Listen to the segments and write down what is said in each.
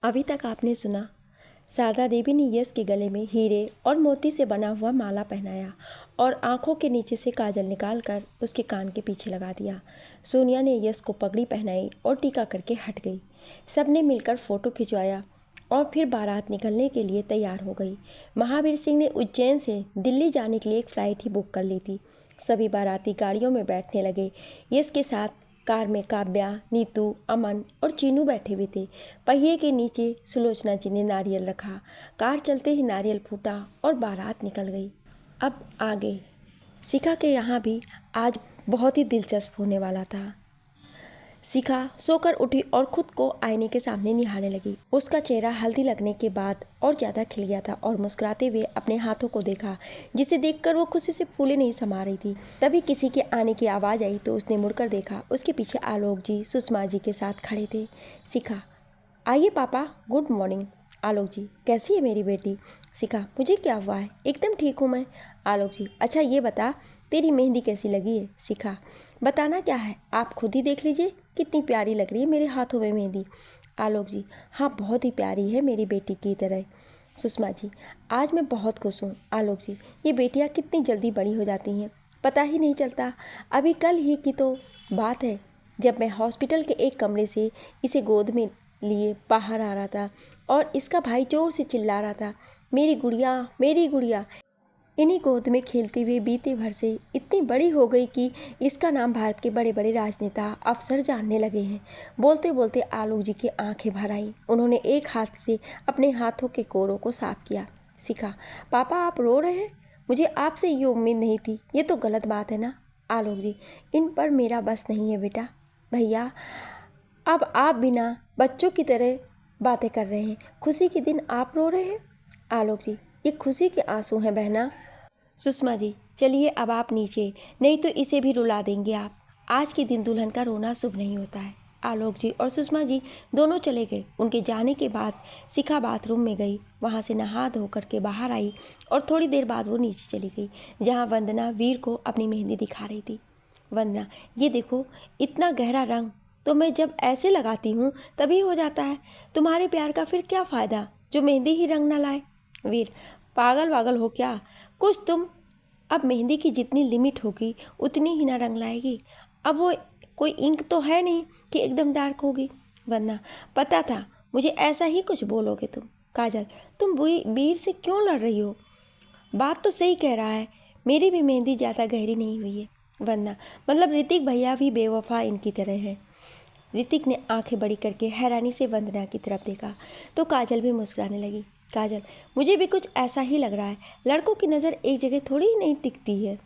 अभी तक आपने सुना, शारदा देवी ने यश के गले में हीरे और मोती से बना हुआ माला पहनाया और आंखों के नीचे से काजल निकालकर उसके कान के पीछे लगा दिया। सोनिया ने यश को पगड़ी पहनाई और टीका करके हट गई। सबने मिलकर फ़ोटो खिंचवाया और फिर बारात निकलने के लिए तैयार हो गई। महावीर सिंह ने उज्जैन से दिल्ली जाने के लिए एक फ़्लाइट ही बुक कर ली थी। सभी बाराती गाड़ियों में बैठने लगे। यश के साथ कार में काव्या, नीतू, अमन और चीनू बैठे हुए थे। पहिए के नीचे सुलोचना जी ने नारियल रखा। कार चलते ही नारियल फूटा और बारात निकल गई। अब आगे शिखा के यहाँ भी आज बहुत ही दिलचस्प होने वाला था। शिखा सोकर उठी और खुद को आईने के सामने निहारने लगी। उसका चेहरा हल्दी लगने के बाद और ज़्यादा खिल गया था और मुस्कुराते हुए अपने हाथों को देखा, जिसे देखकर वो खुशी से फूले नहीं समा रही थी। तभी किसी के आने की आवाज़ आई तो उसने मुड़कर देखा। उसके पीछे आलोक जी सुषमा जी के साथ खड़े थे। शिखा, आइए पापा, गुड मॉर्निंग। आलोक जी, कैसी है मेरी बेटी? शिखा, मुझे क्या हुआ है, एकदम ठीक हूँ मैं। आलोक जी, अच्छा ये बता, तेरी मेहंदी कैसी लगी है? शिखा, बताना क्या है, आप खुद ही देख लीजिए कितनी प्यारी लग रही है मेरे हाथों में मेहंदी। आलोक जी, हाँ बहुत ही प्यारी है मेरी बेटी की तरह। सुषमा जी, आज मैं बहुत खुश हूँ। आलोक जी, ये बेटियाँ कितनी जल्दी बड़ी हो जाती हैं, पता ही नहीं चलता। अभी कल ही की तो बात है जब मैं हॉस्पिटल के एक कमरे से इसे गोद में लिए बाहर आ रहा था और इसका भाई जोर से चिल्ला रहा था, मेरी गुड़िया, मेरी गुड़िया। इन्हीं गोद में खेलते हुए बीते भर से इतनी बड़ी हो गई कि इसका नाम भारत के बड़े बड़े राजनेता, अफसर जानने लगे हैं। बोलते बोलते आलोक जी की आंखें भर आईं। उन्होंने एक हाथ से अपने हाथों के कोरों को साफ किया। शिखा, पापा आप रो रहे हैं? मुझे आपसे ये उम्मीद नहीं थी, ये तो गलत बात है ना। आलोक जी, इन पर मेरा बस नहीं है बेटा। भैया, अब आप बिना बच्चों की तरह बातें कर रहे हैं। खुशी के दिन आप रो रहे हैं? आलोक जी, ये खुशी के आंसू हैं बहना। सुषमा जी, चलिए अब आप नीचे, नहीं तो इसे भी रुला देंगे आप। आज के दिन दुल्हन का रोना शुभ नहीं होता है। आलोक जी और सुषमा जी दोनों चले गए। उनके जाने के बाद शिखा बाथरूम में गई, वहाँ से नहा धो करके बाहर आई और थोड़ी देर बाद वो नीचे चली गई, जहाँ वंदना वीर को अपनी मेहंदी दिखा रही थी। वंदना, ये देखो, इतना गहरा रंग तो मैं जब ऐसे लगाती हूँ तभी हो जाता है। तुम्हारे प्यार का फिर क्या फ़ायदा जो मेहंदी ही रंग ना लाए। वीर, पागल वागल हो क्या? कुछ तुम, अब मेहंदी की जितनी लिमिट होगी उतनी ही ना रंग लाएगी। अब वो कोई इंक तो है नहीं कि एकदम डार्क होगी। वरना पता था मुझे ऐसा ही कुछ बोलोगे तुम। काजल, तुम वीर से क्यों लड़ रही हो? बात तो सही कह रहा है, मेरी भी मेहंदी ज़्यादा गहरी नहीं हुई है। वरना मतलब ऋतिक भैया भी बेवफा इनकी तरह है। ऋतिक ने आंखें बड़ी करके हैरानी से वंदना की तरफ देखा तो काजल भी मुस्कुराने लगी। काजल, मुझे भी कुछ ऐसा ही लग रहा है, लड़कों की नज़र एक जगह थोड़ी ही नहीं टिकती है।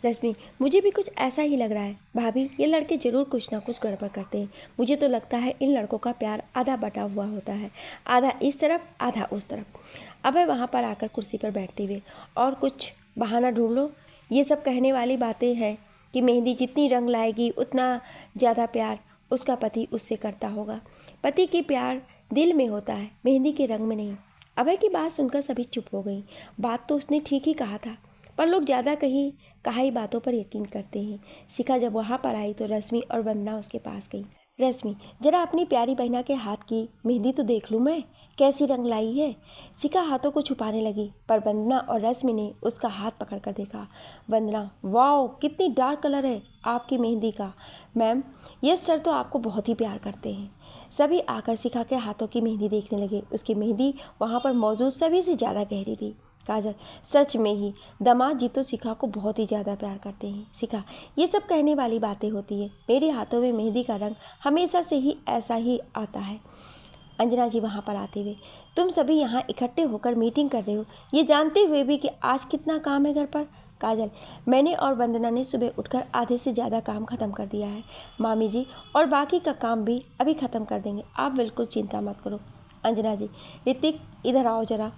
रश्मि, मुझे भी कुछ ऐसा ही लग रहा है। भाभी, ये लड़के ज़रूर कुछ ना कुछ गड़बड़ करते हैं। मुझे तो लगता है इन लड़कों का प्यार आधा बटा हुआ होता है, आधा इस तरफ आधा उस तरफ। अब वहाँ पर आकर कुर्सी पर बैठते हुए, और कुछ बहाना ढूंढ लो। ये सब कहने वाली बातें हैं कि मेहंदी जितनी रंग लाएगी उतना ज़्यादा प्यार उसका पति उससे करता होगा। पति की प्यार दिल में होता है, मेहंदी के रंग में नहीं। अभय की बात सुनकर सभी चुप हो गई। बात तो उसने ठीक ही कहा था, पर लोग ज़्यादा कहाई बातों पर यकीन करते हैं। शिखा जब वहाँ पर आई तो रश्मि और वंदना उसके पास गई। रश्मि, जरा अपनी प्यारी बहना के हाथ की मेहंदी तो देख लूँ मैं, कैसी रंग लाई है। शिखा हाथों को छुपाने लगी, पर वंदना और रश्मि ने उसका हाथ पकड़ कर देखा। वंदना, वाओ, कितनी डार्क कलर है आपकी मेहंदी का। मैम, यस सर तो आपको बहुत ही प्यार करते हैं। सभी आकर शिखा के हाथों की मेहंदी देखने लगे। उसकी मेहंदी वहाँ पर मौजूद सभी से ज़्यादा गहरी थी। काजल, सच में ही दामाद जी तो शिखा को बहुत ही ज़्यादा प्यार करते हैं। शिखा, ये सब कहने वाली बातें होती है, मेरे हाथों में मेहंदी का रंग हमेशा से ही ऐसा ही आता है। अंजना जी वहाँ पर आते हुए, तुम सभी यहाँ इकट्ठे होकर मीटिंग कर रहे हो, ये जानते हुए भी कि आज कितना काम है घर पर। काजल, मैंने और वंदना ने सुबह उठकर आधे से ज़्यादा काम ख़त्म कर दिया है मामी जी, और बाकी का काम भी अभी ख़त्म कर देंगे, आप बिल्कुल चिंता मत करो। अंजना जी, ऋतिक इधर आओ जरा।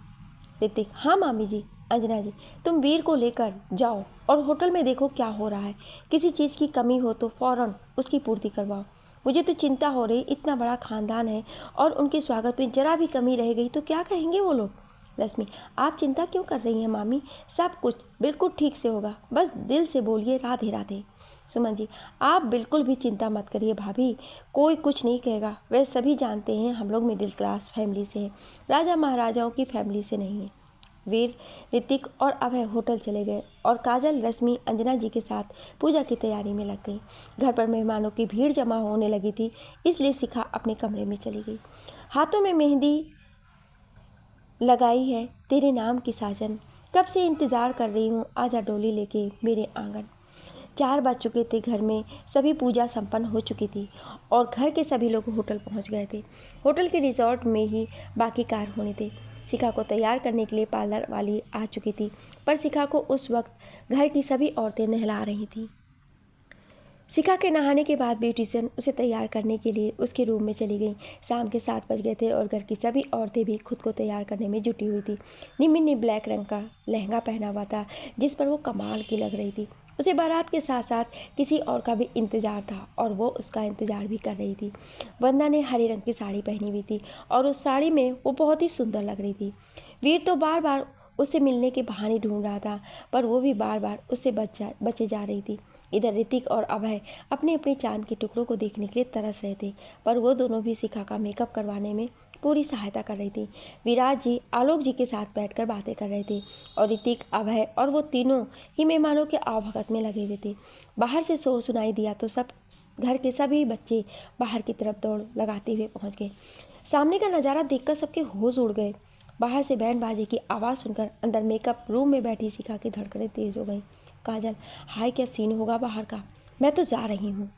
ऋतिक, हाँ मामी जी। अंजना जी, तुम वीर को लेकर जाओ और होटल में देखो क्या हो रहा है, किसी चीज़ की कमी हो तो फ़ौरन उसकी पूर्ति करवाओ। मुझे तो चिंता हो रही, इतना बड़ा खानदान है और उनके स्वागत में जरा भी कमी रह गई तो क्या कहेंगे वो लोग। रश्मि, आप चिंता क्यों कर रही हैं मामी, सब कुछ बिल्कुल ठीक से होगा, बस दिल से बोलिए राधे राधे। सुमन जी, आप बिल्कुल भी चिंता मत करिए भाभी, कोई कुछ नहीं कहेगा। वे सभी जानते हैं हम लोग मिडिल क्लास फैमिली से हैं, राजा महाराजाओं की फैमिली से नहीं है। वीर, ऋतिक और अभय होटल चले गए और काजल, रश्मि, अंजना जी के साथ पूजा की तैयारी में लग गई। घर पर मेहमानों की भीड़ जमा होने लगी थी, इसलिए शिखा अपने कमरे में चली गई। हाथों में मेहंदी लगाई है तेरे नाम की साजन, कब से इंतज़ार कर रही हूँ, आजा डोली लेके मेरे आंगन। 4 बज चुके थे। घर में सभी पूजा संपन्न हो चुकी थी और घर के सभी लोग होटल पहुंच गए थे। होटल के रिजॉर्ट में ही बाकी कार्य होने थे। शिखा को तैयार करने के लिए पार्लर वाली आ चुकी थी, पर शिखा को उस वक्त घर की सभी औरतें नहला रही थीं। शिखा के नहाने के बाद ब्यूटिशियन उसे तैयार करने के लिए उसके रूम में चली गई। शाम के 7 बज गए थे और घर की सभी औरतें भी खुद को तैयार करने में जुटी हुई थी। निम्मी ने ब्लैक रंग का लहंगा पहना हुआ था, जिस पर वो कमाल की लग रही थी। उसे बारात के साथ साथ किसी और का भी इंतज़ार था और वो उसका इंतज़ार भी कर रही थी। वंदना ने हरे रंग की साड़ी पहनी हुई थी और उस साड़ी में वो बहुत ही सुंदर लग रही थी। वीर तो बार बार उससे मिलने के बहाने ढूंढ रहा था, पर वो भी बार बार उससे बचे जा रही थी। इधर ऋतिक और अभय अपने अपने चांद के टुकड़ों को देखने के लिए तरस रहे थे, पर वो दोनों भी शिखा का मेकअप करवाने में पूरी सहायता कर रही थी। विराज जी आलोक जी के साथ बैठकर बातें कर रहे थे और ऋतिक, अभय और वो तीनों ही मेहमानों के आवभगत में लगे हुए थे। बाहर से शोर सुनाई दिया तो सब घर के सभी बच्चे बाहर की तरफ दौड़ लगाते हुए पहुंच गए। सामने का नज़ारा देखकर सबके होश उड़ गए। बाहर से बैंड बाजे की आवाज़ सुनकर अंदर मेकअप रूम में बैठी शिखा की धड़कनें तेज़ हो गईं। काजल, हाय क्या सीन होगा बाहर का, मैं तो जा रही हूँ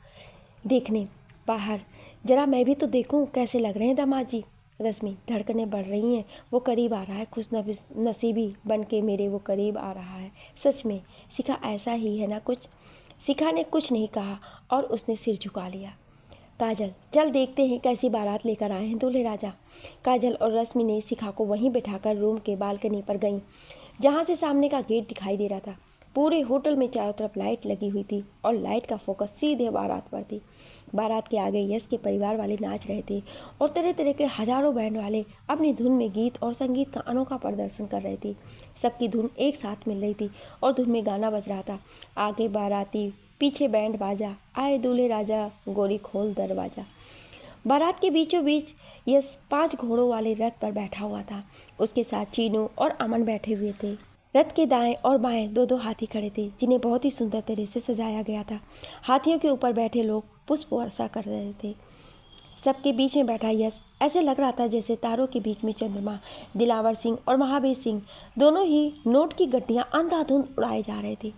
देखने बाहर, जरा मैं भी तो देखूँ कैसे लग रहे हैं दामाद जी। रश्मि, धड़कनें बढ़ रही हैं, वो करीब आ रहा है, खुश नसीबी बन के मेरे वो करीब आ रहा है। सच में शिखा ऐसा ही है ना कुछ। शिखा ने कुछ नहीं कहा और उसने सिर झुका लिया। काजल, चल देखते हैं कैसी बारात लेकर आए हैं दूल्हे राजा। काजल और रश्मि ने शिखा को वहीं बिठाकर रूम के बालकनी पर गईं, जहाँ से सामने का गेट दिखाई दे रहा था। पूरे होटल में चारों तरफ लाइट लगी हुई थी और लाइट का फोकस सीधे बारात पर थी। बारात के आगे यश के परिवार वाले नाच रहे थे और तरह तरह के हजारों बैंड वाले अपनी धुन में गीत और संगीत का अनोखा प्रदर्शन कर रहे थे। सबकी धुन एक साथ मिल रही थी और धुन में गाना बज रहा था, आगे बाराती पीछे बैंड बाजा, आए दूल्हे राजा गोरी खोल दरवाजा। बारात के बीचों बीच यश 5 घोड़ों वाले रथ पर बैठा हुआ था। उसके साथ चीनू और अमन बैठे हुए थे। रथ के दाएं और बाएं 2-2 हाथी खड़े थे, जिन्हें बहुत ही सुंदर तरह से सजाया गया था। हाथियों के ऊपर बैठे लोग पुष्प वर्षा कर रहे थे। सबके बीच में बैठा यश ऐसे लग रहा था जैसे तारों के बीच में चंद्रमा। दिलावर सिंह और महावीर सिंह दोनों ही नोट की गड्डियाँ अंधाधुंध उड़ाए जा रहे थे।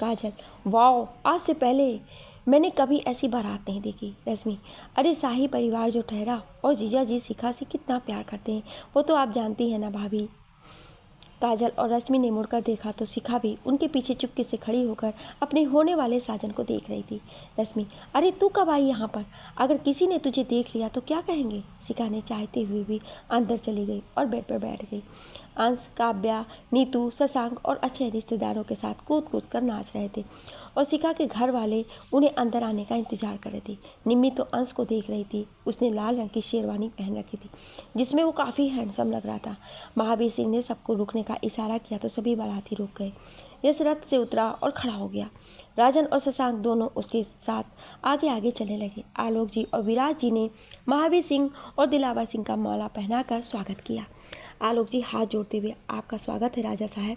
काजल, वाओ, आज से पहले मैंने कभी ऐसी बारात नहीं देखी। रश्मि, अरे शाही परिवार जो ठहरा और जीजा जी शिखा से कितना प्यार करते हैं, वो तो आप जानती हैं ना भाभी। काजल और रश्मि ने मुड़कर देखा तो शिखा भी उनके पीछे चुपके से खड़ी होकर अपने होने वाले साजन को देख रही थी। रश्मि, अरे तू कब आई यहाँ पर, अगर किसी ने तुझे देख लिया तो क्या कहेंगे। शिखा ने चाहते हुए भी अंदर चली गई और बेड पर बैठ गई। अंश, काव्या, नीतू, शशांक और अच्छे रिश्तेदारों के साथ कूद कूद कर नाच रहे थे और शिखा के घर वाले उन्हें अंदर आने का इंतजार कर रहे थे। निम्मी तो अंश को देख रही थी। उसने लाल रंग की शेरवानी पहन रखी थी, जिसमें वो काफ़ी हैंडसम लग रहा था। महावीर सिंह ने सबको रुकने का इशारा किया तो सभी बाराती रुक गए। यश रथ से उतरा और खड़ा हो गया। राजन और शशांक दोनों उसके साथ आगे आगे चलने लगे। आलोक जी और विराज जी ने महावीर सिंह और दिलावर सिंह का माला पहनाकर स्वागत किया। आलोक जी हाथ जोड़ते हुए, आपका स्वागत है राजा साहब।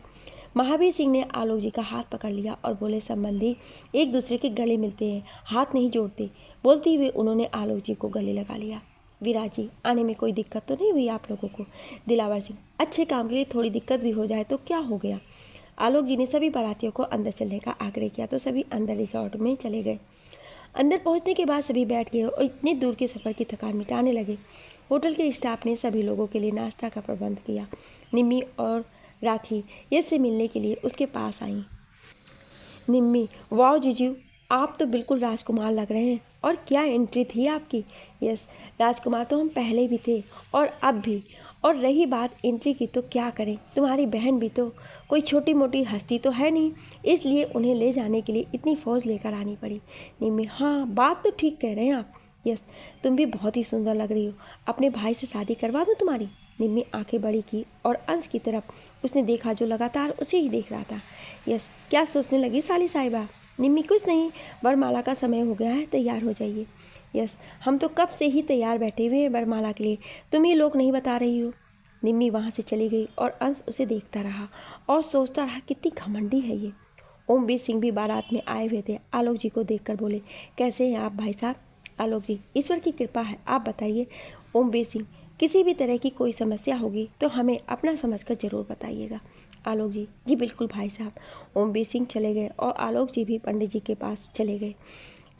महावीर सिंह ने आलोक जी का हाथ पकड़ लिया और बोले, संबंधी एक दूसरे के गले मिलते हैं, हाथ नहीं जोड़ते। बोलते हुए उन्होंने आलोक जी को गले लगा लिया। विराज जी, आने में कोई दिक्कत तो नहीं हुई आप लोगों को। दिलावर सिंह, अच्छे काम के लिए थोड़ी दिक्कत भी हो जाए तो क्या हो गया। आलोक जी ने सभी बारातियों को अंदर चलने का आग्रह किया तो सभी अंदर रिसॉर्ट में चले गए। अंदर पहुंचने के बाद सभी बैठ गए और इतनी दूर के सफ़र की थकान मिटाने लगे। होटल के स्टाफ ने सभी लोगों के लिए नाश्ता का प्रबंध किया। निम्मी और राखी यश से मिलने के लिए उसके पास आईं। निम्मी, वाह जीजू, आप तो बिल्कुल राजकुमार लग रहे हैं और क्या एंट्री थी आपकी। यस, राजकुमार तो हम पहले भी थे और अब भी, और रही बात एंट्री की तो क्या करें, तुम्हारी बहन भी तो कोई छोटी मोटी हस्ती तो है नहीं, इसलिए उन्हें ले जाने के लिए इतनी फ़ौज लेकर आनी पड़ी। निम्मी, हाँ बात तो ठीक कह रहे हैं आप। यस, तुम भी बहुत ही सुंदर लग रही हो, अपने भाई से शादी करवा दूँ तुम्हारी। निम्मी आंखें बड़ी की और अंश की तरफ उसने देखा जो लगातार उसे ही देख रहा था। यस, क्या सोचने लगी साली साहिबा। निम्मी कुछ नहीं, वरमाला का समय हो गया है, तैयार हो जाइए। यस, हम तो कब से ही तैयार बैठे हुए हैं वरमाला के लिए, तुम ये लोग नहीं बता रही हो। निम्मी वहाँ से चली गई और अंश उसे देखता रहा और सोचता रहा कितनी घमंडी है ये। ओमवीर सिंह भी बारात में आए हुए थे। आलोक जी को देखकर बोले, कैसे हैं आप भाई साहब? आलोक जी, ईश्वर की कृपा है, आप बताइए। ओमवीर सिंह, किसी भी तरह की कोई समस्या होगी तो हमें अपना समझकर ज़रूर बताइएगा। आलोक जी, जी बिल्कुल भाई साहब। ओमवीर सिंह चले गए और आलोक जी भी पंडित जी के पास चले गए।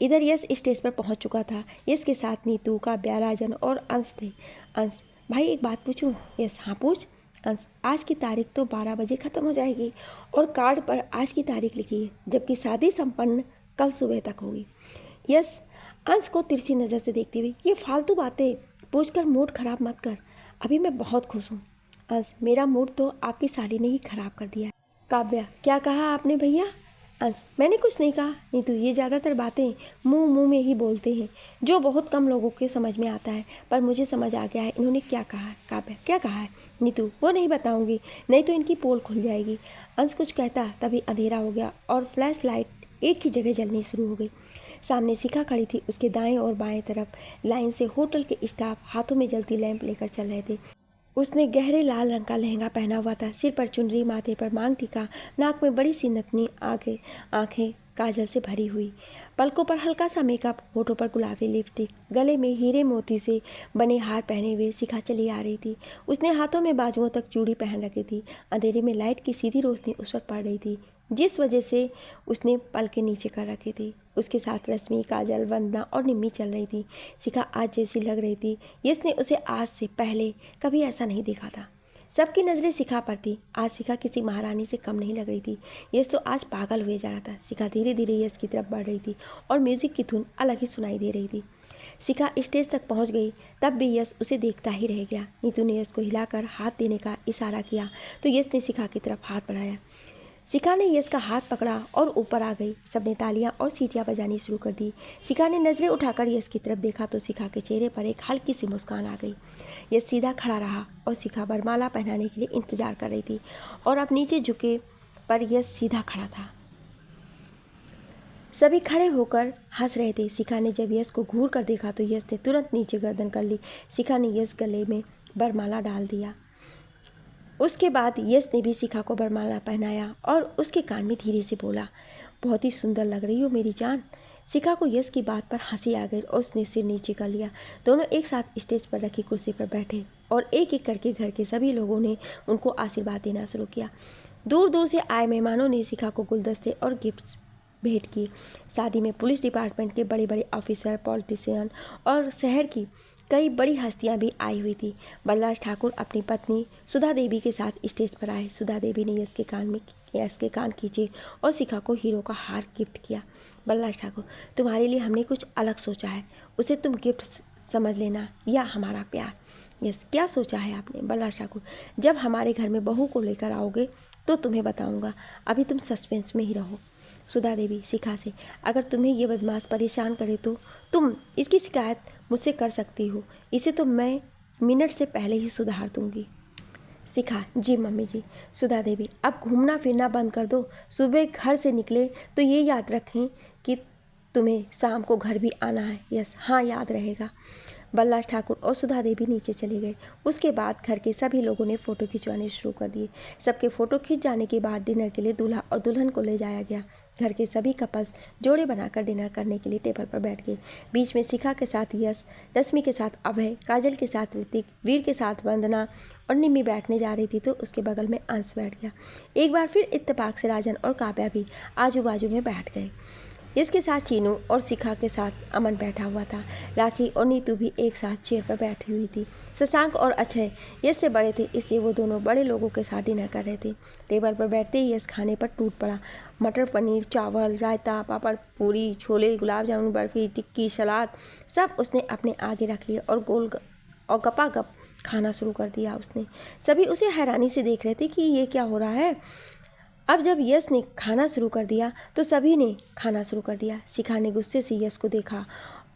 इधर यश स्टेज पर पहुंच चुका था। यश के साथ नीतू, काव्या, राजन और अंश थे। अंश, भाई एक बात पूछूं? यश, हाँ पूछ। अंश, आज की तारीख तो 12 बजे ख़त्म हो जाएगी और कार्ड पर आज की तारीख लिखी है, जबकि शादी संपन्न कल सुबह तक होगी। यश अंश को तिरछी नज़र से देखते हुए, ये फालतू बातें पूछकर मूड खराब मत कर, अभी मैं बहुत खुश हूँ। अंश, मेरा मूड तो आपकी साली ने ही खराब कर दिया है। काव्या, क्या कहा आपने भैया? अंश, मैंने कुछ नहीं कहा। नीतू, ये ज़्यादातर बातें मुंह में ही बोलते हैं, जो बहुत कम लोगों के समझ में आता है, पर मुझे समझ आ गया है इन्होंने क्या कहा है। काव्या, क्या कहा है? नीतू, वो नहीं बताऊंगी, नहीं तो इनकी पोल खुल जाएगी। अंश कुछ कहता तभी अंधेरा हो गया और फ्लैश लाइट एक ही जगह जलनी शुरू हो गई। सामने शिखा खड़ी थी, उसके दाएं और बाएं तरफ लाइन से होटल के स्टाफ हाथों में जलती लैंप लेकर चल रहे थे। उसने गहरे लाल रंग का लहंगा पहना हुआ था, सिर पर चुनरी, माथे पर मांग टीका, नाक में बड़ी सी नथनी, आगे आंखें काजल से भरी हुई, पलकों पर हल्का सा मेकअप, होठों पर गुलाबी लिपस्टिक, गले में हीरे मोती से बने हार पहने हुए शिखा चली आ रही थी। उसने हाथों में बाजुओं तक चूड़ी पहन रखी थी। अंधेरे में लाइट की सीधी रोशनी उस पर पड़ रही थी, जिस वजह से उसने पलकें नीचे कर रखी थी। उसके साथ रश्मि, काजल, वंदना और निम्मी चल रही थी। शिखा आज जैसी लग रही थी, यश ने उसे आज से पहले कभी ऐसा नहीं देखा था। सबकी नज़रें शिखा पर थी। आज शिखा किसी महारानी से कम नहीं लग रही थी। यश तो आज पागल हुए जा रहा था। शिखा धीरे धीरे यश की तरफ बढ़ रही थी और म्यूजिक की धुन अलग ही सुनाई दे रही थी। शिखा स्टेज तक पहुंच गई, तब भी यश उसे देखता ही रह गया। नीतू ने यश को हिलाकर हाथ देने का इशारा किया तो यश ने शिखा की तरफ हाथ बढ़ाया। शिखा ने यश का हाथ पकड़ा और ऊपर आ गई। सबने तालियां और सीटियां बजानी शुरू कर दी। शिखा ने नज़रें उठाकर यश की तरफ देखा तो शिखा के चेहरे पर एक हल्की सी मुस्कान आ गई। यश सीधा खड़ा रहा और शिखा वरमाला पहनाने के लिए इंतजार कर रही थी और अब नीचे झुके पर यश सीधा खड़ा था। सभी खड़े होकर हंस रहे थे। शिखा ने जब यश को घूर कर देखा तो यश ने तुरंत नीचे गर्दन कर ली। शिखा ने यश गले में वरमाला डाल दिया। उसके बाद यश ने भी शिखा को वरमाला पहनाया और उसके कान में धीरे से बोला, बहुत ही सुंदर लग रही हो मेरी जान। शिखा को यश की बात पर हंसी आ गई और उसने सिर नीचे कर लिया। दोनों एक साथ स्टेज पर रखी कुर्सी पर बैठे और एक एक करके घर के सभी लोगों ने उनको आशीर्वाद देना शुरू किया। दूर दूर से आए मेहमानों ने शिखा को गुलदस्ते और गिफ्ट्स भेंट की। शादी में पुलिस डिपार्टमेंट के बड़े बड़े ऑफिसर, पॉलिटिशियन और शहर की कई बड़ी हस्तियां भी आई हुई थी। बलराज ठाकुर अपनी पत्नी सुधा देवी के साथ स्टेज पर आए। सुधा देवी ने यश के कान खींचे और शिखा को हीरो का हार गिफ्ट किया। बलराज ठाकुर, तुम्हारे लिए हमने कुछ अलग सोचा है, उसे तुम गिफ्ट समझ लेना या हमारा प्यार। यस, क्या सोचा है आपने? बलराज ठाकुर, जब हमारे घर में बहू को लेकर आओगे तो तुम्हें बताऊंगा, अभी तुम सस्पेंस में ही रहो। सुधा देवी शिखा से, अगर तुम्हें ये बदमाश परेशान करे तो तुम इसकी शिकायत मुझसे कर सकती हो, इसे तो मैं मिनट से पहले ही सुधार दूंगी। शिखा, जी मम्मी जी। सुधा देवी, अब घूमना फिरना बंद कर दो। सुबह घर से निकले तो ये याद रखें कि तुम्हें शाम को घर भी आना है। यस, हाँ याद रहेगा। बलराज ठाकुर और सुधा देवी नीचे चले गए। उसके बाद घर के सभी लोगों ने फ़ोटो खिंचवाने शुरू कर दिए। सबके फ़ोटो खींच जाने के बाद डिनर के लिए दूल्हा और दुल्हन को ले जाया गया। घर के सभी कपल्स जोड़े बनाकर डिनर करने के लिए टेबल पर बैठ गए। बीच में शिखा के साथ यश, रश्मि के साथ अभय, काजल के साथ ऋतिक, वीर के साथ वंदना और निम्मी बैठने जा रही थी तो उसके बगल में अंश बैठ गया। एक बार फिर इत्तेफाक से राजन और काव्या भी आजू बाजू में बैठ गए। इसके साथ चीनू और शिखा के साथ अमन बैठा हुआ था। राखी और नीतू भी एक साथ चेयर पर बैठी हुई थी। शशांक और अक्षय यश से बड़े थे, इसलिए वो दोनों बड़े लोगों के साथ डिनर कर रहे थे। टेबल पर बैठते ही यश खाने पर टूट पड़ा। मटर पनीर, चावल, रायता, पापड़, पूरी, छोले, गुलाब जामुन, बर्फ़ी, टिक्की, सलाद सब उसने अपने आगे रख लिए और गपागप खाना शुरू कर दिया उसने। सभी उसे हैरानी से देख रहे थे कि ये क्या हो रहा है। अब जब यश ने खाना शुरू कर दिया तो सभी ने खाना शुरू कर दिया। शिखा ने गुस्से से यश को देखा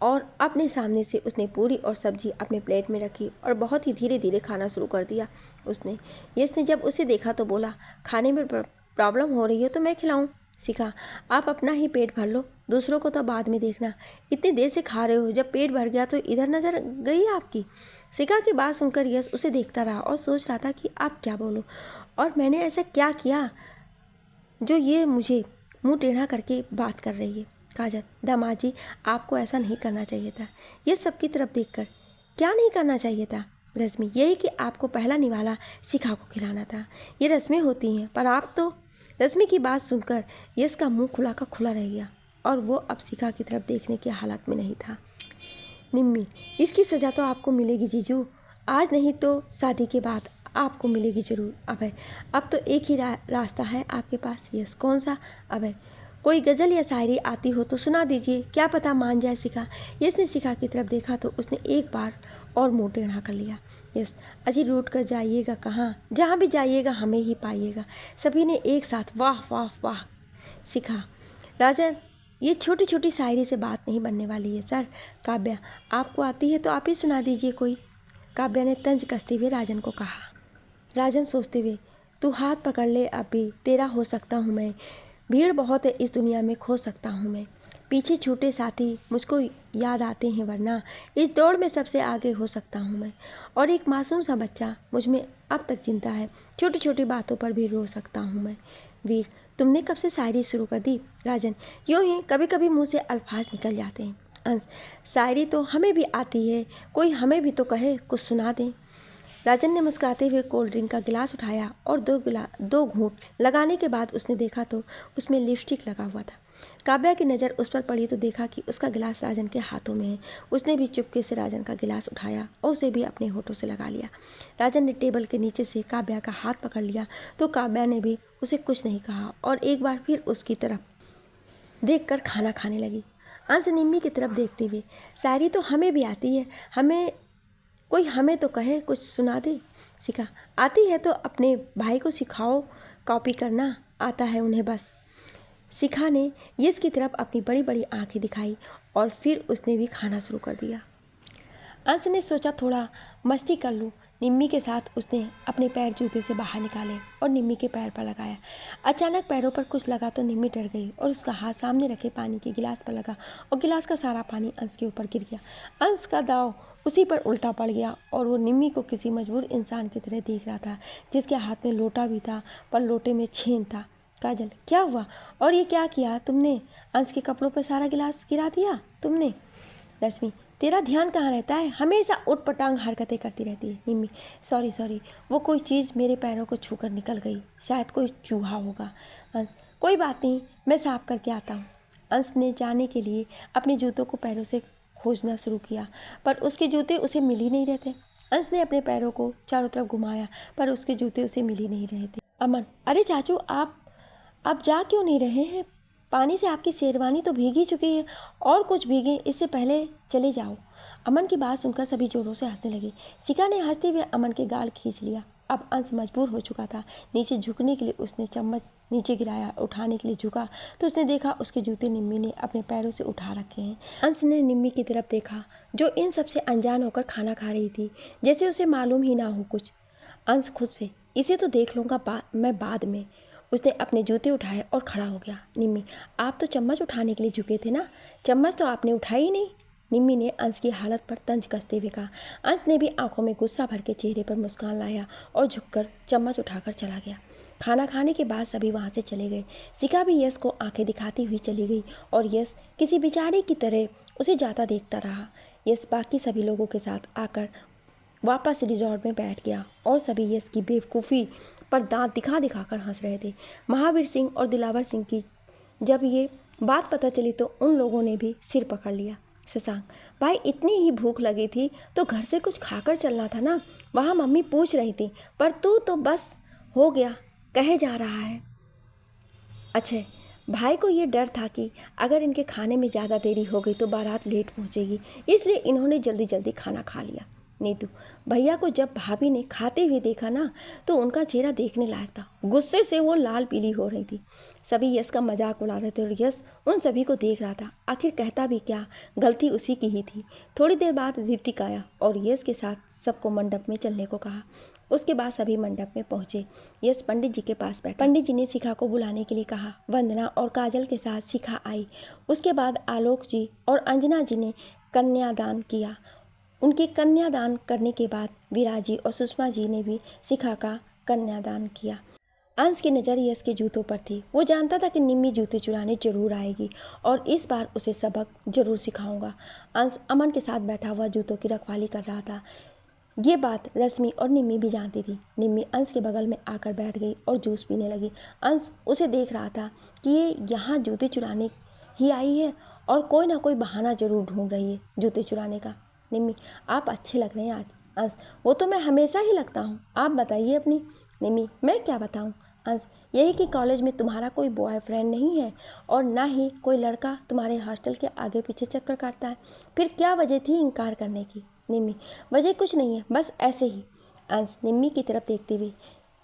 और अपने सामने से उसने पूरी और सब्जी अपने प्लेट में रखी और बहुत ही धीरे धीरे खाना शुरू कर दिया उसने। यश ने जब उसे देखा तो बोला, खाने में प्रॉब्लम हो रही है तो मैं खिलाऊं? शिखा, आप अपना ही पेट भर लो, दूसरों को तो बाद में देखना। इतनी देर से खा रहे हो, जब पेट भर गया तो इधर नजर गई आपकी। शिखा की बात सुनकर यश उसे देखता रहा और सोच रहा था कि आप क्या बोलो, और मैंने ऐसा क्या किया जो ये मुझे मुंह टेढ़ा करके बात कर रही है। काजल, दामाद जी, आपको ऐसा नहीं करना चाहिए था। ये सबकी तरफ देखकर क्या नहीं करना चाहिए था? रश्मि, यही कि आपको पहला निवाला शिखा को खिलाना था। ये रस्में होती हैं, पर आप तो। रश्मि की बात सुनकर यश का मुंह खुला का खुला रह गया और वो अब शिखा की तरफ देखने की हालत में नहीं था। निम्मी, इसकी सज़ा तो आपको मिलेगी जीजू, आज नहीं तो शादी के बाद आपको मिलेगी ज़रूर। अभय, अब तो एक ही रास्ता है आपके पास। यस, कौन सा? अभय, कोई गज़ल या शायरी आती हो तो सुना दीजिए, क्या पता मान जाए शिखा। यस ने शिखा की तरफ देखा तो उसने एक बार और मुँह टेढ़ा कर लिया। यस, अजी रूठ कर जाइएगा कहाँ, जहाँ भी जाइएगा हमें ही पाइएगा। सभी ने एक साथ वाह वाह वाह। शिखा, राजा, ये छोटी छोटी शायरी से बात नहीं बनने वाली है सर। काव्या, आपको आती है तो आप ही सुना दीजिए कोई। काव्या ने तंज कसते हुए राजन को कहा। राजन सोचते हुए, तू हाथ पकड़ ले, अब भी तेरा हो सकता हूँ मैं। भीड़ बहुत है इस दुनिया में, खो सकता हूँ मैं। पीछे छूटे साथी मुझको याद आते हैं, वरना इस दौड़ में सबसे आगे हो सकता हूँ मैं। और एक मासूम सा बच्चा मुझ में अब तक जिंदा है, छोटी छोटी बातों पर भी रो सकता हूँ मैं। वीर, तुमने कब से शायरी शुरू कर दी? राजन, यूँ ही कभी कभी मुँह से अल्फाज निकल जाते हैं। अंश, शायरी तो हमें भी आती है, कोई हमें भी तो कहे, कुछ सुना दें। राजन ने मुस्कुराते हुए कोल्ड ड्रिंक का गिलास उठाया और दो घूंट लगाने के बाद उसने देखा तो उसमें लिपस्टिक लगा हुआ था। काव्या की नज़र उस पर पड़ी तो देखा कि उसका गिलास राजन के हाथों में है। उसने भी चुपके से राजन का गिलास उठाया और उसे भी अपने होठों से लगा लिया। राजन ने टेबल के नीचे से काव्या का हाथ पकड़ लिया तो काव्या ने भी उसे कुछ नहीं कहा और एक बार फिर उसकी तरफ देखकर खाना खाने लगी। अंश निम्मी की तरफ देखते हुए, शायरी तो हमें भी आती है, कोई हमें तो कहे, कुछ सुना दे। शिखा, आती है तो अपने भाई को सिखाओ, कॉपी करना आता है उन्हें बस। शिखा ने यश की तरफ अपनी बड़ी बड़ी आंखें दिखाई और फिर उसने भी खाना शुरू कर दिया। अंश ने सोचा थोड़ा मस्ती कर लूँ। निम्मी के साथ उसने अपने पैर जूते से बाहर निकाले और निम्मी के पैर पर लगाया। अचानक पैरों पर कुछ लगा तो निम्मी डर गई और उसका हाथ सामने रखे पानी के गिलास पर लगा और गिलास का सारा पानी अंश के ऊपर गिर गया। अंश का दाव उसी पर उल्टा पड़ गया और वो निम्मी को किसी मजबूर इंसान की तरह देख रहा था, जिसके हाथ में लोटा भी था पर लोटे में छेन था। काजल, क्या हुआ और ये क्या किया तुमने? अंश के कपड़ों पर सारा गिलास गिरा दिया तुमने। रश्मि, तेरा ध्यान कहाँ रहता है, हमेशा उटपटांग हरकतें करती रहती है। निम्मी, सॉरी, वो कोई चीज़ मेरे पैरों को छूकर निकल गई, शायद कोई चूहा होगा। अंश, कोई बात नहीं, मैं साफ करके आता हूँ। अंश ने जाने के लिए अपने जूतों को पैरों से खोजना शुरू किया पर उसके जूते उसे मिल ही नहीं रहे थे। अंश ने अपने पैरों को चारों तरफ घुमाया पर उसके जूते उसे मिल ही नहीं रहे थे। अमन, अरे चाचू, आप जा क्यों नहीं रहे हैं? पानी से आपकी शेरवानी तो भीगी चुकी है और कुछ भीगे, इससे पहले चले जाओ। अमन की बात सुनकर सभी जोरों से हंसने लगे। शिखा ने हंसते हुए अमन के गाल खींच लिया। अब अंश मजबूर हो चुका था नीचे झुकने के लिए। उसने चम्मच नीचे गिराया, उठाने के लिए झुका तो उसने देखा उसके जूते निम्मी ने अपने पैरों से उठा रखे हैं। अंश ने निम्मी की तरफ देखा जो इन सबसे अनजान होकर खाना खा रही थी, जैसे उसे मालूम ही ना हो कुछ। अंश खुद से, इसे तो देख लूँगा मैं बाद में। उसने अपने जूते उठाए और खड़ा हो गया। निम्मी, आप तो चम्मच उठाने के लिए झुके थे ना, चम्मच तो आपने उठाई ही नहीं। निम्मी ने अंश की हालत पर तंज कसते हुए कहा। अंश ने भी आंखों में गुस्सा भर के चेहरे पर मुस्कान लाया और झुककर चम्मच उठाकर चला गया। खाना खाने के बाद सभी वहाँ से चले गए। शिखा भी यश को आंखें दिखाती हुई चली गई और यश किसी बेचारे की तरह उसे जाता देखता रहा। यश बाकी सभी लोगों के साथ आकर वापस रिजॉर्ट में बैठ गया और सभी यश की बेवकूफ़ी पर दांत दिखा दिखाकर हंस रहे थे। महावीर सिंह और दिलावर सिंह की जब ये बात पता चली तो उन लोगों ने भी सिर पकड़ लिया। शशांक, भाई इतनी ही भूख लगी थी तो घर से कुछ खाकर चलना था ना, वहाँ मम्मी पूछ रही थी, पर तू तो बस हो गया कहे जा रहा है। अच्छा, भाई को ये डर था कि अगर इनके खाने में ज़्यादा देरी हो गई तो बारात लेट पहुँचेगी, इसलिए इन्होंने जल्दी जल्दी खाना खा लिया। नीतू, भैया को जब भाभी ने खाते हुए देखा ना तो उनका चेहरा देखने लायक था। गुस्से से वो लाल पीली हो रही थी। सभी यश का मजाक उड़ा रहे थे और यश उन सभी को देख रहा था। आखिर कहता भी क्या, गलती उसी की ही थी। थोड़ी देर बाद ऋतिक आया और यश के साथ सबको मंडप में चलने को कहा। उसके बाद सभी मंडप में पहुंचे। यश पंडित जी के पास बैठा। पंडित जी ने शिखा को बुलाने के लिए कहा। वंदना और काजल के साथ शिखा आई। उसके बाद आलोक जी और अंजना जी ने कन्यादान किया। उनके कन्यादान करने के बाद विराज जी और सुषमा जी ने भी शिखा का कन्यादान किया। अंश की नज़र यश के जूतों पर थी। वो जानता था कि निम्मी जूते चुराने जरूर आएगी और इस बार उसे सबक जरूर सिखाऊंगा। अंश अमन के साथ बैठा हुआ जूतों की रखवाली कर रहा था। ये बात रश्मि और निम्मी भी जानती थी। निम्मी अंश के बगल में आकर बैठ गई और जूस पीने लगी। अंश उसे देख रहा था कि ये यहाँ जूते चुराने ही आई है और कोई ना कोई बहाना जरूर ढूंढ रही है जूते चुराने का। निम्मी, आप अच्छे लग रहे हैं आज। अंश, वो तो मैं हमेशा ही लगता हूँ, आप बताइए अपनी। निम्मी, मैं क्या बताऊँ। अंश, यही कि कॉलेज में तुम्हारा कोई बॉयफ्रेंड नहीं है और ना ही कोई लड़का तुम्हारे हॉस्टल के आगे पीछे चक्कर काटता है। फिर क्या वजह थी इनकार करने की। निम्मी, वजह कुछ नहीं है, बस ऐसे ही। अंश निम्मी की तरफ देखते हुए,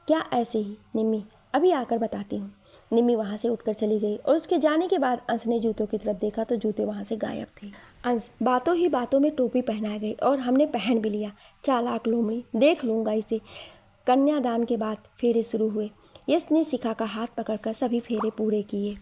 क्या ऐसे ही। निम्मी, अभी आकर बताती हूँ। निम्मी वहाँ से उठकर चली गई और उसके जाने के बाद अंश ने जूतों की तरफ देखा तो जूते वहाँ से गायब थे। अंश, बातों ही बातों में टोपी पहनाई गई और हमने पहन भी लिया। चालाक लोमड़ी, देख लूँगा इसे। कन्यादान के बाद फेरे शुरू हुए। यश ने शिखा का हाथ पकड़कर सभी फेरे पूरे किए।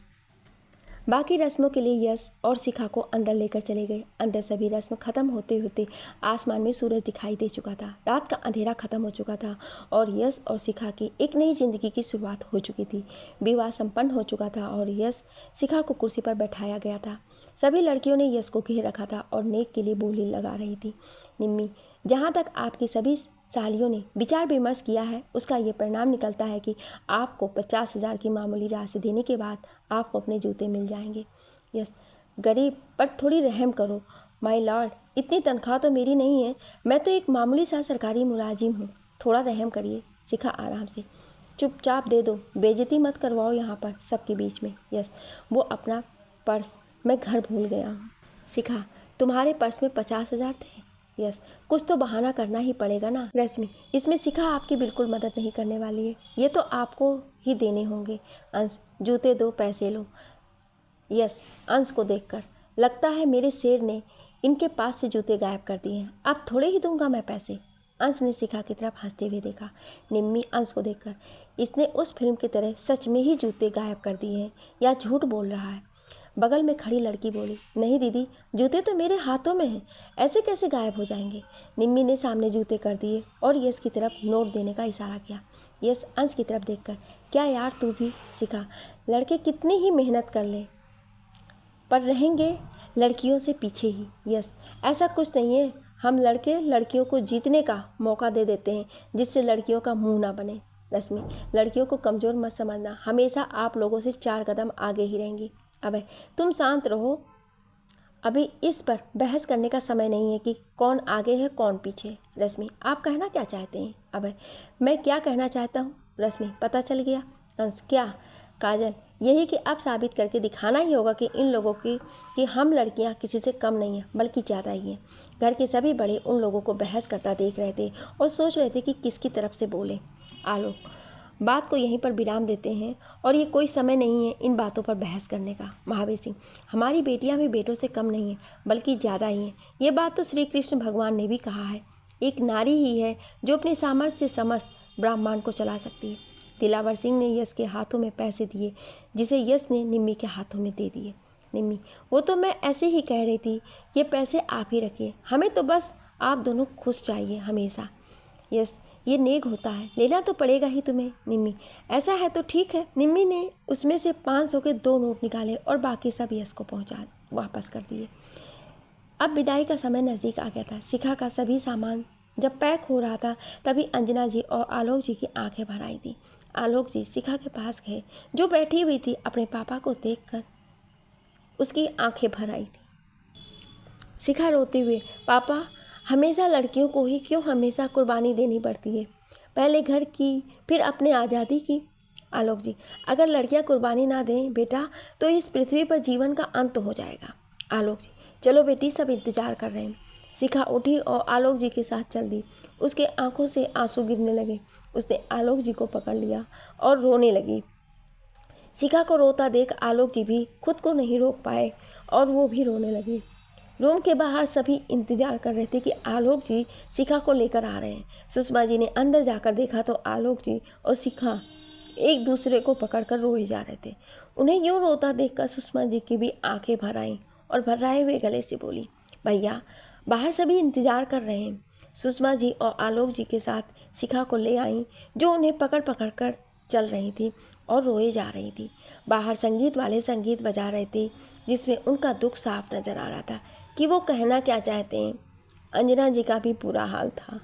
बाकी रस्मों के लिए यश और शिखा को अंदर लेकर चले गए। अंदर सभी रस्म खत्म होते होते आसमान में सूरज दिखाई दे चुका था। रात का अंधेरा खत्म हो चुका था और यश और शिखा की एक नई जिंदगी की शुरुआत हो चुकी थी। विवाह संपन्न हो चुका था और यश शिखा को कुर्सी पर बैठाया गया था। सभी लड़कियों ने यश को घेर रखा था और नेक के लिए बोली लगा रही थी। निम्मी, जहाँ तक आपकी सभी सालियों ने विचार विमर्श किया है उसका ये परिणाम निकलता है कि आपको 50,000 की मामूली राशि देने के बाद आपको अपने जूते मिल जाएंगे। यस, गरीब पर थोड़ी रहम करो माय लॉर्ड, इतनी तनख्वाह तो मेरी नहीं है, मैं तो एक मामूली सा सरकारी मुलाजिम हूँ, थोड़ा रहम करिए। शिखा आराम से, चुपचाप दे दो, बेइज्जती मत करवाओ यहाँ पर सबके बीच में। यस, वो अपना पर्स, मैं घर भूल गया हूँ। शिखा, तुम्हारे पर्स में 50,000 थे। यस, कुछ तो बहाना करना ही पड़ेगा ना। रश्मि, इसमें शिखा आपकी बिल्कुल मदद नहीं करने वाली है, ये तो आपको ही देने होंगे। अंश, जूते दो, पैसे लो। यस, अंश को देखकर, लगता है मेरे शेर ने इनके पास से जूते गायब कर दिए हैं, अब थोड़े ही दूंगा मैं पैसे। अंश ने शिखा की तरफ हंसते हुए देखा। निम्मी अंश को देखकर, इसने उस फिल्म की तरह सच में ही जूते गायब कर दिए हैं या झूठ बोल रहा है। बगल में खड़ी लड़की बोली, नहीं दीदी, जूते तो मेरे हाथों में हैं, ऐसे कैसे गायब हो जाएंगे। निम्मी ने सामने जूते कर दिए और यश की तरफ नोट देने का इशारा किया। यश अंश की तरफ देखकर, क्या यार तू भी। शिखा, लड़के कितनी ही मेहनत कर ले पर रहेंगे लड़कियों से पीछे ही। यस, ऐसा कुछ नहीं है, हम लड़के लड़कियों को जीतने का मौका दे देते हैं जिससे लड़कियों का मुंह ना बने। रश्मि, लड़कियों को कमज़ोर मत समझना, हमेशा आप लोगों से 4 कदम आगे ही रहेंगी। अबे तुम शांत रहो, अभी इस पर बहस करने का समय नहीं है कि कौन आगे है कौन पीछे। रश्मि, आप कहना क्या चाहते हैं। अबे मैं क्या कहना चाहता हूँ। रश्मि, पता चल गया। अंश, क्या। काजल, यही कि अब साबित करके दिखाना ही होगा कि इन लोगों की कि हम लड़कियां किसी से कम नहीं हैं बल्कि ज़्यादा ही हैं। घर के सभी बड़े उन लोगों को बहस करता देख रहे थे और सोच रहे थे कि किसकी तरफ से बोले। आलोक, बात को यहीं पर विराम देते हैं और ये कोई समय नहीं है इन बातों पर बहस करने का। महावीर सिंह, हमारी बेटियां भी बेटों से कम नहीं हैं बल्कि ज़्यादा ही हैं। ये बात तो श्री कृष्ण भगवान ने भी कहा है, एक नारी ही है जो अपने सामर्थ्य से समस्त ब्रह्मांड को चला सकती है। दिलावर सिंह ने यश के हाथों में पैसे दिए जिसे यश ने निम्मी के हाथों में दे दिए। निम्मी, वो तो मैं ऐसे ही कह रही थी, ये पैसे आप ही रखिए, हमें तो बस आप दोनों खुश चाहिए हमेशा। यस, ये नेक होता है, लेना तो पड़ेगा ही तुम्हें। निम्मी, ऐसा है तो ठीक है। निम्मी ने उसमें से 500 के 2 नोट निकाले और बाकी सब यश को वापस कर दिए। अब विदाई का समय नज़दीक आ गया था। शिखा का सभी सामान जब पैक हो रहा था तभी अंजना जी और आलोक जी की आंखें भर आई थी। आलोक जी शिखा के पास गए जो बैठी हुई थी। अपने पापा को देखकर उसकी आंखें भर आई थी। शिखा रोते हुए, पापा, हमेशा लड़कियों को ही क्यों हमेशा कुर्बानी देनी पड़ती है, पहले घर की फिर अपने आज़ादी की। आलोक जी, अगर लड़कियां कुर्बानी ना दें बेटा तो इस पृथ्वी पर जीवन का अंत हो जाएगा। आलोक जी, चलो बेटी, सब इंतज़ार कर रहे हैं। शिखा उठी और आलोक जी के साथ चल दी। उसके आंखों से आंसू गिरने लगे। उसने आलोक जी को पकड़ लिया और रोने लगी। शिखा को रोता देख आलोक जी भी खुद को नहीं रोक पाए और वो भी रोने लगे। रूम के बाहर सभी इंतजार कर रहे थे कि आलोक जी शिखा को लेकर आ रहे हैं। सुषमा जी ने अंदर जाकर देखा तो आलोक जी और शिखा एक दूसरे को पकड़कर रोए जा रहे थे। उन्हें यूँ रोता देखकर सुषमा जी की भी आंखें भर आईं और भर्राए हुए गले से बोली, भैया बाहर सभी इंतजार कर रहे हैं। सुषमा जी और आलोक जी के साथ शिखा को ले आईं, जो उन्हें पकड़ पकड़ कर चल रही थी और रोए जा रही थी। बाहर संगीत वाले संगीत बजा रहे थे, जिसमें उनका दुख साफ नजर आ रहा था कि वो कहना क्या चाहते हैं। अंजना जी का भी बुरा हाल था।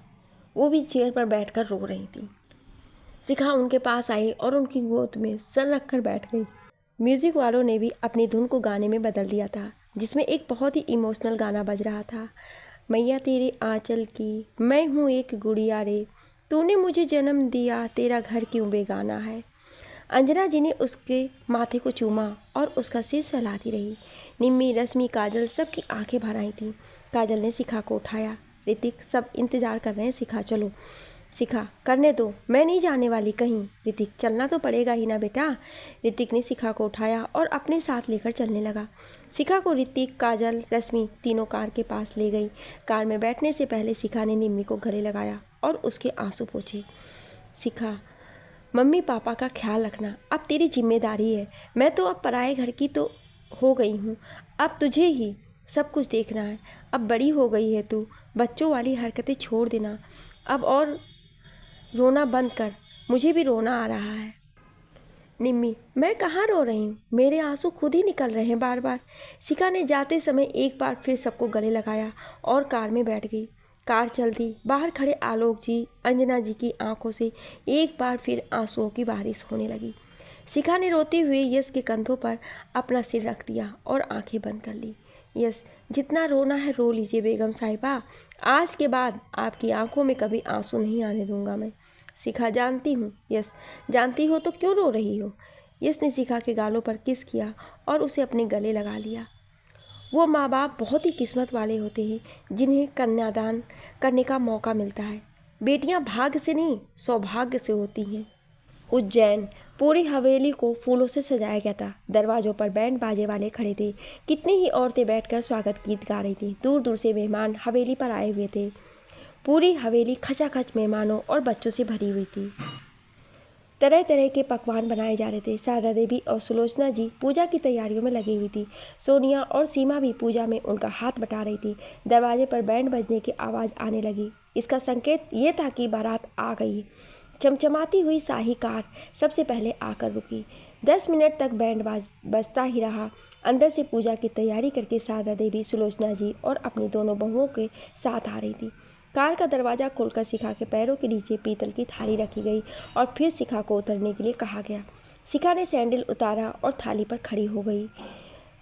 वो भी चेयर पर बैठकर रो रही थी। शिखा उनके पास आई और उनकी गोद में सर रखकर बैठ गई। म्यूजिक वालों ने भी अपनी धुन को गाने में बदल दिया था, जिसमें एक बहुत ही इमोशनल गाना बज रहा था। मैया तेरे आंचल की मैं हूँ एक गुड़िया रे, तूने मुझे जन्म दिया तेरा घर क्यों बेगाना है। अंजना जी ने उसके माथे को चूमा और उसका सिर सहलाती रही। निम्मी, रश्मि, काजल सबकी आंखें भर आई थीं। काजल ने शिखा को उठाया। ऋतिक, सब इंतजार कर रहे हैं, शिखा चलो। शिखा, करने दो, मैं नहीं जाने वाली कहीं। ऋतिक, चलना तो पड़ेगा ही ना बेटा। ऋतिक ने शिखा को उठाया और अपने साथ लेकर चलने लगा। शिखा को ऋतिक, काजल, रश्मि तीनों कार के पास ले गई। कार में बैठने से पहले शिखा ने निम्मी को गले लगाया और उसके आंसू पोंछे। शिखा, मम्मी पापा का ख्याल रखना अब तेरी जिम्मेदारी है। मैं तो अब पराए घर की तो हो गई हूँ, अब तुझे ही सब कुछ देखना है। अब बड़ी हो गई है तू, बच्चों वाली हरकतें छोड़ देना अब और रोना बंद कर। मुझे भी रोना आ रहा है। निम्मी, मैं कहाँ रो रही हूँ, मेरे आंसू खुद ही निकल रहे हैं बार बार। शिखा ने जाते समय एक बार फिर सबको गले लगाया और कार में बैठ गई। कार चल दी। बाहर खड़े आलोक जी, अंजना जी की आंखों से एक बार फिर आंसुओं की बारिश होने लगी। शिखा ने रोते हुए यश के कंधों पर अपना सिर रख दिया और आंखें बंद कर ली। यश, जितना रोना है रो लीजिए बेगम साहिबा, आज के बाद आपकी आंखों में कभी आंसू नहीं आने दूंगा मैं। शिखा, जानती हूँ। यश, जानती हो तो क्यों रो रही हो। यश ने शिखा के गालों पर किस किया और उसे अपने गले लगा लिया। वो माँ बाप बहुत ही किस्मत वाले होते हैं जिन्हें कन्यादान करने का मौका मिलता है। बेटियाँ भाग्य से नहीं, सौभाग्य से होती हैं। उज्जैन, पूरी हवेली को फूलों से सजाया गया था। दरवाजों पर बैंड बाजे वाले खड़े थे। कितनी ही औरतें बैठकर स्वागत गीत गा रही थी। दूर दूर से मेहमान हवेली पर आए हुए थे। पूरी हवेली खचाखच मेहमानों और बच्चों से भरी हुई थी। तरह तरह के पकवान बनाए जा रहे थे। शारदा देवी और सुलोचना जी पूजा की तैयारियों में लगी हुई थी। सोनिया और सीमा भी पूजा में उनका हाथ बटा रही थी। दरवाजे पर बैंड बजने की आवाज़ आने लगी। इसका संकेत ये था कि बारात आ गई। चमचमाती हुई शाही कार सबसे पहले आकर रुकी। 10 मिनट तक बैंड बजता ही रहा। अंदर से पूजा की तैयारी करके शारदा देवी, सुलोचना जी और अपनी दोनों बहुओं के साथ आ रही थी। कार का दरवाज़ा खोलकर शिखा के पैरों के नीचे पीतल की थाली रखी गई और फिर शिखा को उतरने के लिए कहा गया। शिखा ने सैंडल उतारा और थाली पर खड़ी हो गई,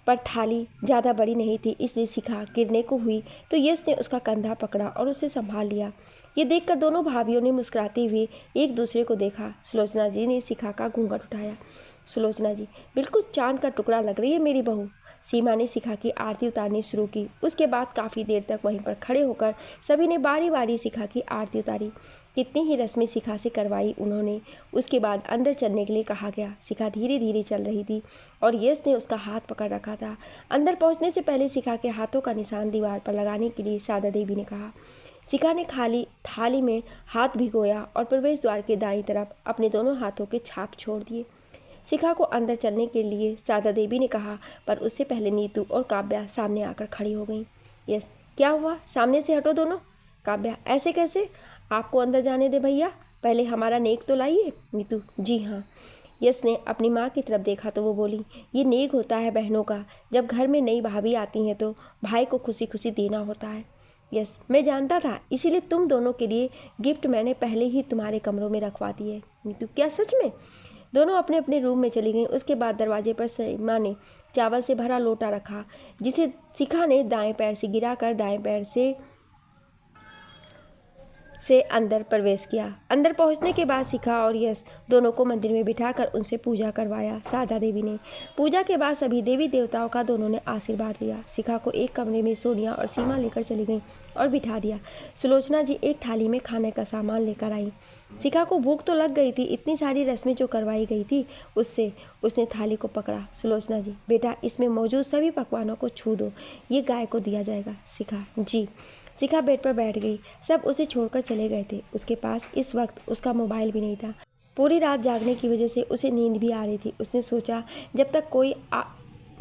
पर थाली ज़्यादा बड़ी नहीं थी, इसलिए शिखा गिरने को हुई तो यश ने उसका कंधा पकड़ा और उसे संभाल लिया। ये देखकर दोनों भाभियों ने मुस्कुराते हुए एक दूसरे को देखा। सुलोचना जी ने शिखा का घूंघट उठाया। सुलोचना जी, बिल्कुल चांद का टुकड़ा लग रही है मेरी बहू। सीमा ने शिखा की आरती उतारनी शुरू की। उसके बाद काफ़ी देर तक वहीं पर खड़े होकर सभी ने बारी बारी शिखा की आरती उतारी। कितनी ही रस्में शिखा से करवाई उन्होंने। उसके बाद अंदर चलने के लिए कहा गया। शिखा धीरे धीरे चल रही थी और यश ने उसका हाथ पकड़ रखा था। अंदर पहुंचने से पहले शिखा के हाथों का निशान दीवार पर लगाने के लिए शारदा देवी ने कहा। शिखा ने खाली थाली में हाथ भिगोया और प्रवेश द्वार के दाईं तरफ अपने दोनों हाथों के छाप छोड़ दिए। शिखा को अंदर चलने के लिए शारदा देवी ने कहा, पर उससे पहले नीतू और काव्या सामने आकर खड़ी हो गईं। यस, क्या हुआ, सामने से हटो दोनों। काव्या, ऐसे कैसे, आपको अंदर जाने दे भैया, पहले हमारा नेक तो लाइए। नीतू, जी हाँ। यस ने अपनी माँ की तरफ देखा तो वो बोली, ये नेक होता है बहनों का, जब घर में नई भाभी आती हैं तो भाई को खुशी खुशी देना होता है। यस, मैं जानता था, इसीलिए तुम दोनों के लिए गिफ्ट मैंने पहले ही तुम्हारे कमरों में रखवा दिए। नीतू, क्या सच में। दोनों अपने अपने रूम में चली गईं। उसके बाद दरवाजे पर सीमा ने चावल से भरा लोटा रखा, जिसे शिखा ने दाएं पैर से गिराकर दाएं पैर से से अंदर प्रवेश किया। अंदर पहुंचने के बाद शिखा और यश दोनों को मंदिर में बिठाकर उनसे पूजा करवाया। शारदा देवी ने पूजा के बाद सभी देवी देवताओं का दोनों ने आशीर्वाद लिया। शिखा को एक कमरे में सोनिया और सीमा लेकर चली गई और बिठा दिया। सुलोचना जी एक थाली में खाने का सामान लेकर आई। शिखा को भूख तो लग गई थी, इतनी सारी रस्में जो करवाई गई थी उससे। उसने थाली को पकड़ा। सुलोचना जी, बेटा इसमें मौजूद सभी पकवानों को छू दो, ये गाय को दिया जाएगा। शिखा, जी। शिखा बेड पर बैठ गई। सब उसे छोड़कर चले गए थे। उसके पास इस वक्त उसका मोबाइल भी नहीं था। पूरी रात जागने की वजह से उसे नींद भी आ रही थी। उसने सोचा जब तक कोई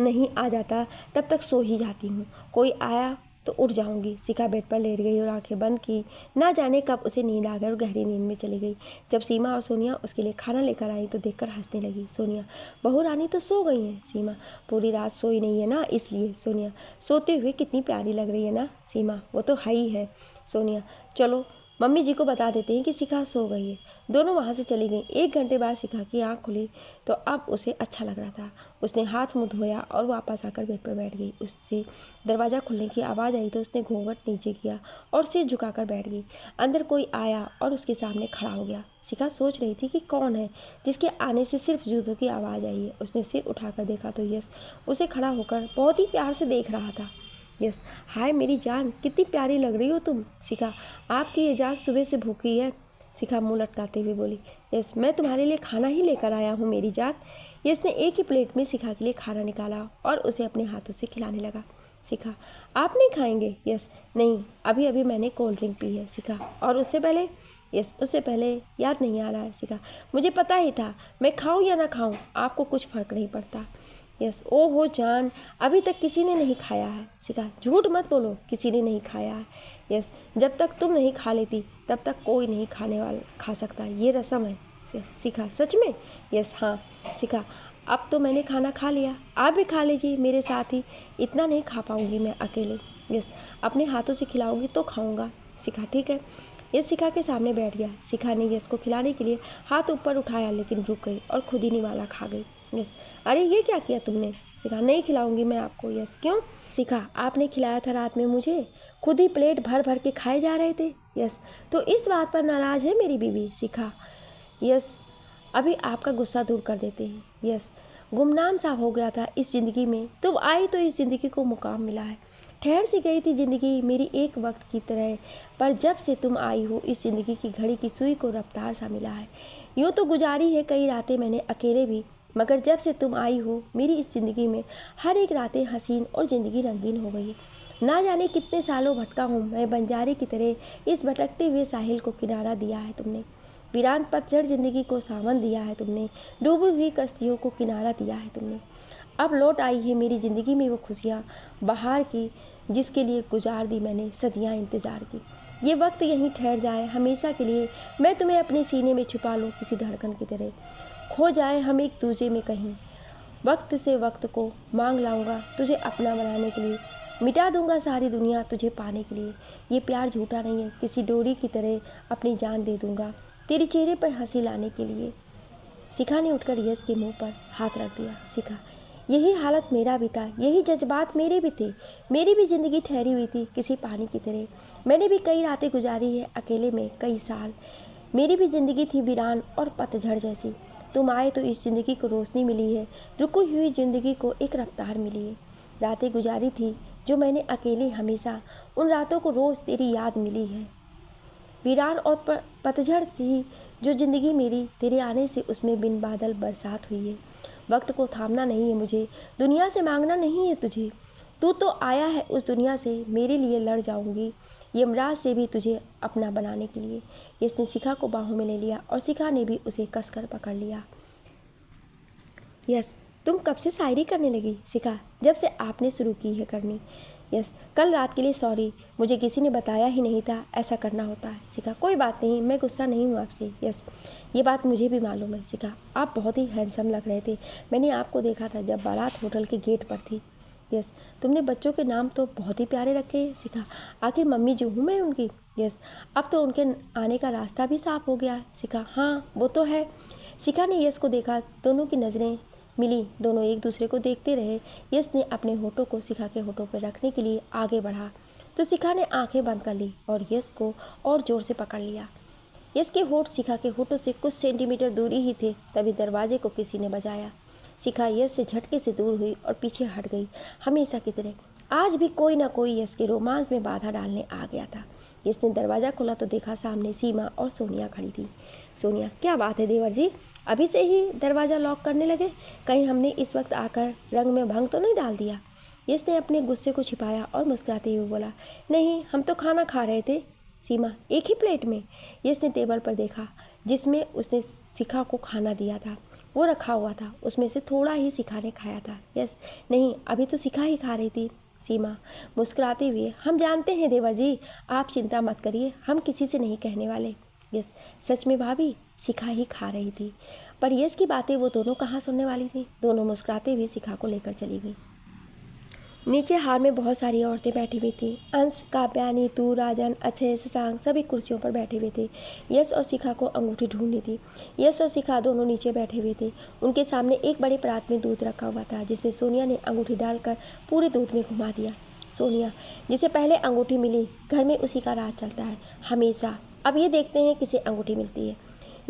नहीं आ जाता तब तक सो ही जाती हूँ, कोई आया तो उठ जाऊंगी। शिखा बेड पर लेट गई और आंखें बंद की। ना जाने कब उसे नींद आ गई और गहरी नींद में चली गई। जब सीमा और सोनिया उसके लिए खाना लेकर आई तो देखकर हंसने लगी। सोनिया, बहू रानी तो सो गई हैं। सीमा, पूरी रात सोई नहीं है ना इसलिए। सोनिया, सोते हुए कितनी प्यारी लग रही है ना। सीमा, वो तो है ही है। सोनिया, चलो मम्मी जी को बता देते हैं कि शिखा सो गई है। दोनों वहाँ से चली गईं। 1 घंटे बाद शिखा की आँख खुली तो अब उसे अच्छा लग रहा था। उसने हाथ मुँह धोया और वापस आकर बेड पर बैठ गई। उससे दरवाज़ा खुलने की आवाज़ आई तो उसने घूंघट नीचे किया और सिर झुकाकर बैठ गई। अंदर कोई आया और उसके सामने खड़ा हो गया। शिखा सोच रही थी कि कौन है जिसके आने से सिर्फ जूतों की आवाज़ आई है। उसने सिर उठाकर देखा तो यश उसे खड़ा होकर बहुत ही प्यार से देख रहा था। यस, हाय मेरी जान, कितनी प्यारी लग रही हो तुम। शिखा, आपकी ये जान सुबह से भूखी है। शिखा मुंह लटकाते हुए बोली। यस, मैं तुम्हारे लिए खाना ही लेकर आया हूँ मेरी जान। यस ने एक ही प्लेट में शिखा के लिए खाना निकाला और उसे अपने हाथों से खिलाने लगा। शिखा, आप नहीं खाएंगे? यस, नहीं, अभी अभी मैंने कोल्ड ड्रिंक पी है। शिखा, और उससे पहले? यस, उससे पहले याद नहीं आ रहा है। शिखा, मुझे पता ही था, मैं खाऊं या ना खाऊं आपको कुछ फ़र्क नहीं पड़ता। यस, ओहो जान, अभी तक किसी ने नहीं खाया है। शिखा, झूठ मत बोलो, किसी ने नहीं खाया है। यस, जब तक तुम नहीं खा लेती तब तक कोई नहीं खाने वाला खा सकता, ये रस्म है। शिखा, सच में? यस, हाँ। शिखा, अब तो मैंने खाना खा लिया, आप भी खा लीजिए मेरे साथ ही। इतना नहीं खा पाऊँगी मैं अकेले। यस, अपने हाथों से खिलाऊंगी तो खाऊंगा। शिखा, ठीक है। यस शिखा के सामने बैठ गया। शिखा ने यस को खिलाने के लिए हाथ ऊपर उठाया लेकिन रुक गई और खुद ही निवाला खा गई। यस, अरे ये क्या किया तुमने? शिखा, नहीं खिलाऊंगी मैं आपको। यस, क्यों? शिखा, आपने खिलाया था रात में मुझे, खुद ही प्लेट भर भर के खाए जा रहे थे। यस, तो इस बात पर नाराज़ है मेरी बीवी। शिखा, यस, अभी आपका गुस्सा दूर कर देते हैं। यस, गुमनाम सा हो गया था इस ज़िंदगी में, तुम आई तो इस ज़िंदगी को मुकाम मिला है। ठहर सी गई थी ज़िंदगी मेरी एक वक्त की तरह, पर जब से तुम आई हो इस ज़िंदगी की घड़ी की सुई को रफ्तार सा मिला है। यूँ तो गुजारी है कई रातें मैंने अकेले भी, मगर जब से तुम आई हो मेरी इस ज़िंदगी में हर एक रातें हसीन और ज़िंदगी रंगीन हो गई है। ना जाने कितने सालों भटका हूँ मैं बंजारे की तरह, इस भटकते हुए साहिल को किनारा दिया है तुमने। वीरान पतझड़ ज़िंदगी को सावन दिया है तुमने, डूबी हुई कश्तियों को किनारा दिया है तुमने। अब लौट आई है मेरी ज़िंदगी में वो खुशियाँ बहार की, जिसके लिए गुजार दी मैंने सदियाँ इंतज़ार की। ये वक्त यहीं ठहर जाए हमेशा के लिए, मैं तुम्हें अपने सीने में छुपा लूँ किसी धड़कन की तरह, खो जाए हम एक दूजे में कहीं। वक्त से वक्त को मांग लाऊंगा तुझे अपना बनाने के लिए, मिटा दूंगा सारी दुनिया तुझे पाने के लिए। ये प्यार झूठा नहीं है, किसी डोरी की तरह अपनी जान दे दूंगा तेरे चेहरे पर हंसी लाने के लिए। शिखा ने उठकर यश के मुंह पर हाथ रख दिया। शिखा, यही हालत मेरा भी था, यही जज्बात मेरे भी थे, मेरी भी ज़िंदगी ठहरी हुई थी किसी पानी की तरह। मैंने भी कई रातें गुजारी है अकेले में कई साल, मेरी भी ज़िंदगी थी वीरान और पतझड़ जैसी। तुम आए तो इस ज़िंदगी को रोशनी मिली है, रुकी हुई ज़िंदगी को एक रफ्तार मिली है। रातें गुजारी थी जो मैंने अकेले हमेशा, उन रातों को रोज़ तेरी याद मिली है। वीरान और पतझड़ थी जो ज़िंदगी मेरी, तेरे आने से उसमें बिन बादल बरसात हुई है। वक्त को थामना नहीं है मुझे, दुनिया से मांगना नहीं है तुझे, तू तो आया है उस दुनिया से, मेरे लिए लड़ जाऊंगी यमराज से भी तुझे अपना बनाने के लिए। इसने शिखा को बाहों में ले लिया और शिखा ने भी उसे कसकर पकड़ लिया। यस, तुम कब से शायरी करने लगी? शिखा, जब से आपने शुरू की है करनी। यस, कल रात के लिए सॉरी, मुझे किसी ने बताया ही नहीं था ऐसा करना होता है। शिखा, कोई बात नहीं, मैं गुस्सा नहीं हूँ आपसे। यस, ये बात मुझे भी मालूम है। शिखा, आप बहुत ही हैंडसम लग रहे थे, मैंने आपको देखा था जब बारात होटल के गेट पर थी। यस, तुमने बच्चों के नाम तो बहुत ही प्यारे रखे हैं। शिखा, आखिर मम्मी जो हूँ मैं उनकी। यस, अब तो उनके आने का रास्ता भी साफ हो गया है। शिखा, हाँ वो तो है। शिखा ने यश को देखा, दोनों की नज़रें मिली, दोनों एक दूसरे को देखते रहे। यश ने अपने होठों को शिखा के होठों पर रखने के लिए आगे बढ़ा तो शिखा ने आंखें बंद कर ली और यश को और जोर से पकड़ लिया। यश के होठ शिखा के होठों से कुछ सेंटीमीटर दूरी ही थे, तभी दरवाजे को किसी ने बजाया। शिखा यश से झटके से दूर हुई और पीछे हट गई। हमेशा की तरह आज भी कोई ना कोई यश के रोमांस में बाधा डालने आ गया था। यश ने दरवाज़ा खोला तो देखा सामने सीमा और सोनिया खड़ी थी। सोनिया, क्या बात है देवर जी, अभी से ही दरवाज़ा लॉक करने लगे? कहीं हमने इस वक्त आकर रंग में भंग तो नहीं डाल दिया? यश ने अपने गुस्से को छिपाया और मुस्कुराते हुए बोला, नहीं, हम तो खाना खा रहे थे। सीमा, एक ही प्लेट में? यश ने टेबल पर देखा जिसमें उसने शिखा को खाना दिया था, वो रखा हुआ था, उसमें से थोड़ा ही शिखा ने खाया था। यस, नहीं, अभी तो शिखा ही खा रही थी। सीमा मुस्कुराते हुए, हम जानते हैं देवर जी, आप चिंता मत करिए, हम किसी से नहीं कहने वाले। यस, सच में भाभी, शिखा ही खा रही थी। पर यश की बातें वो दोनों कहाँ सुनने वाली थी। दोनों मुस्कुराते हुए शिखा को लेकर चली गई। नीचे हार में बहुत सारी औरतें बैठी हुई थी। अंश, काव्या, नीतू, राजन, अक्षय, शशांक सभी कुर्सियों पर बैठे हुए थे। यश और शिखा को अंगूठी ढूंढनी थी। यश और शिखा दोनों नीचे बैठे हुए थे। उनके सामने एक बड़े परात में दूध रखा हुआ था, जिसमें सोनिया ने अंगूठी डालकर पूरे दूध में घुमा दिया। सोनिया, जिसे पहले अंगूठी मिली, घर में उसी का राज चलता है हमेशा। अब ये देखते हैं किसे अंगूठी मिलती है।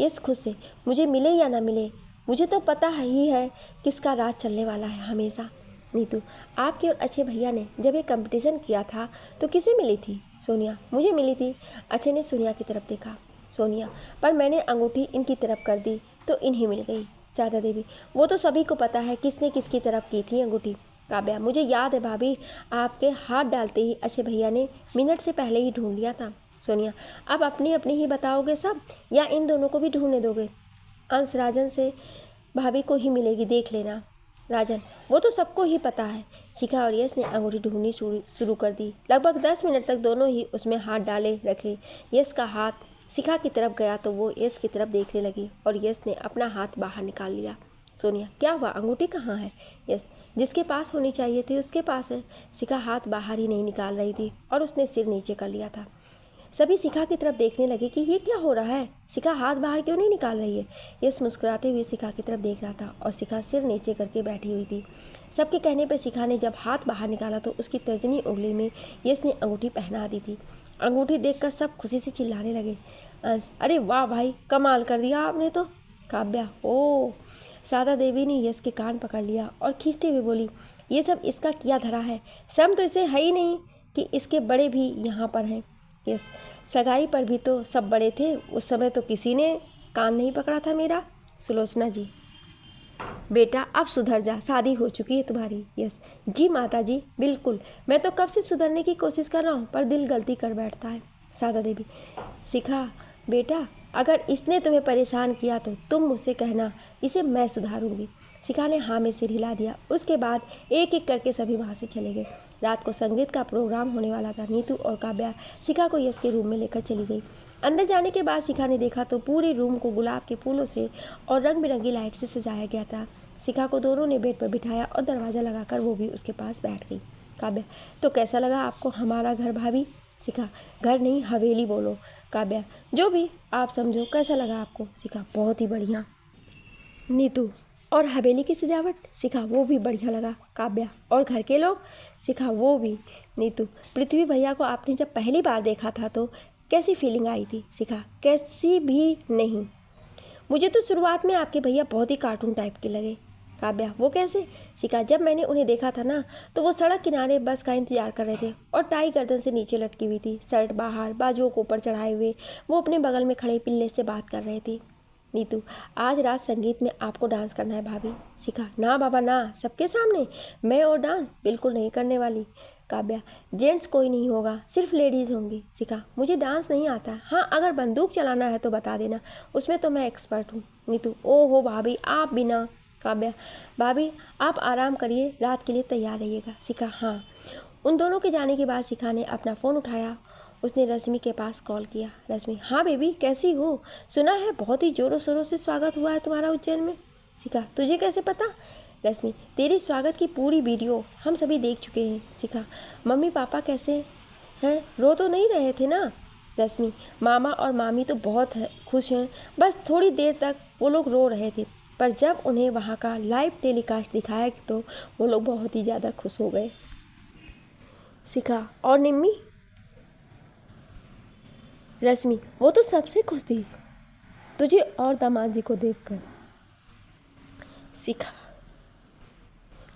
यश खुद से, मुझे मिले या ना मिले, मुझे तो पता ही है किसका राज चलने वाला है हमेशा। नीतू, आपके और अच्छे भैया ने जब ये कंपटीशन किया था तो किसे मिली थी? सोनिया, मुझे मिली थी। अच्छे ने सोनिया की तरफ देखा। सोनिया, पर मैंने अंगूठी इनकी तरफ कर दी तो इन्हें मिल गई। शारदा देवी, वो तो सभी को पता है किसने किसकी तरफ की थी अंगूठी। काव्या, मुझे याद है भाभी, आपके हाथ डालते ही अच्छे भैया ने मिनट से पहले ही ढूंढ लिया था। सोनिया, अब अपनी अपनी ही बताओगे सब या इन दोनों को भी ढूंढने दोगे? अंश, राजन से भाभी को ही मिलेगी, देख लेना। राजन, वो तो सबको ही पता है। शिखा और यश ने अंगूठी ढूंढनी शुरू कर दी। लगभग 10 मिनट तक दोनों ही उसमें हाथ डाले रखे। यश का हाथ शिखा की तरफ गया तो वो यश की तरफ देखने लगी और यश ने अपना हाथ बाहर निकाल लिया। सोनिया, क्या हुआ, अंगूठी कहाँ है? यश, जिसके पास होनी चाहिए थी उसके पास है। शिखा हाथ बाहर ही नहीं निकाल रही थी और उसने सिर नीचे कर लिया था। सभी शिखा की तरफ देखने लगे कि ये क्या हो रहा है, शिखा हाथ बाहर क्यों नहीं निकाल रही है। यश मुस्कुराते हुए शिखा की तरफ देख रहा था और शिखा सिर नीचे करके बैठी हुई थी। सबके कहने पर शिखा ने जब हाथ बाहर निकाला तो उसकी तर्जनी उंगली में यश ने अंगूठी पहना दी थी। अंगूठी देखकर सब खुशी से चिल्लाने लगे। अंश, अरे वाह भाई, कमाल कर दिया आपने तो। काव्या, ओ। शारदा देवी ने यश के कान पकड़ लिया और खींचते हुए बोली, ये सब इसका किया धरा है, शर्म तो इसे है ही नहीं कि इसके बड़े भी यहाँ पर हैं। यस, सगाई पर भी तो सब बड़े थे, उस समय तो किसी ने कान नहीं पकड़ा था मेरा। सुलोचना जी, बेटा अब सुधर जा, शादी हो चुकी है तुम्हारी। यस जी माता जी, बिल्कुल, मैं तो कब से सुधरने की कोशिश कर रहा हूँ पर दिल गलती कर बैठता है। शारदा देवी, शिखा बेटा, अगर इसने तुम्हें परेशान किया तो तुम मुझसे कहना, इसे मैं सुधारूंगी। शिखा ने हाँ में सिर हिला दिया। उसके बाद एक एक करके सभी वहाँ से चले गए। रात को संगीत का प्रोग्राम होने वाला था। नीतू और काव्या शिखा को यश के रूम में लेकर चली गई। अंदर जाने के बाद शिखा ने देखा तो पूरे रूम को गुलाब के फूलों से और रंग बिरंगी लाइट से सजाया गया था। शिखा को दोनों ने बेड पर बिठाया और दरवाज़ा लगाकर वो भी उसके पास बैठ गई। काव्या, तो कैसा लगा आपको हमारा घर भाभी? शिखा, घर नहीं हवेली बोलो। काव्या, जो भी आप समझो, कैसा लगा आपको? शिखा, बहुत ही बढ़िया। नीतू, और हवेली की सजावट? शिखा, वो भी बढ़िया लगा। काव्या, और घर के लोग? शिखा, वो भी। नीतू, पृथ्वी भैया को आपने जब पहली बार देखा था तो कैसी फीलिंग आई थी? शिखा, कैसी भी नहीं, मुझे तो शुरुआत में आपके भैया बहुत ही कार्टून टाइप के लगे। काव्या, वो कैसे? शिखा, जब मैंने उन्हें देखा था ना तो वो सड़क किनारे बस का इंतजार कर रहे थे और टाई गर्दन से नीचे लटकी हुई थी, शर्ट बाहर, बाजुओं को ऊपर चढ़ाए हुए वो अपने बगल में खड़े पिल्ले से बात कर रहे थे। नीतू, आज रात संगीत में आपको डांस करना है भाभी। शिखा, ना बाबा ना, सबके सामने मैं और डांस बिल्कुल नहीं करने वाली। काव्या, जेंट्स कोई नहीं होगा, सिर्फ लेडीज़ होंगी। शिखा, मुझे डांस नहीं आता, हाँ अगर बंदूक चलाना है तो बता देना, उसमें तो मैं एक्सपर्ट हूँ। नीतू, ओहो भाभी आप भी ना। काव्या, भाभी आप आराम करिए, रात के लिए तैयार रहिएगा। शिखा, हाँ। उन दोनों के जाने के बाद शिखा ने अपना फ़ोन उठाया। उसने रश्मि के पास कॉल किया। रश्मि, हाँ बेबी कैसी हो? सुना है बहुत ही ज़ोरों शोरों से स्वागत हुआ है तुम्हारा उज्जैन में। शिखा, तुझे कैसे पता? रश्मि, तेरी स्वागत की पूरी वीडियो हम सभी देख चुके हैं। शिखा, मम्मी पापा कैसे हैं, रो तो नहीं रहे थे ना? रश्मि, मामा और मामी तो बहुत खुश हैं, बस थोड़ी देर तक वो लोग रो रहे थे, पर जब उन्हें वहाँ का लाइव टेलीकास्ट दिखाया तो वो लोग बहुत ही ज़्यादा खुश हो गए। शिखा, और निम्मी? रश्मि वो तो सबसे खुश थी तुझे और दामाद जी को देखकर। शिखा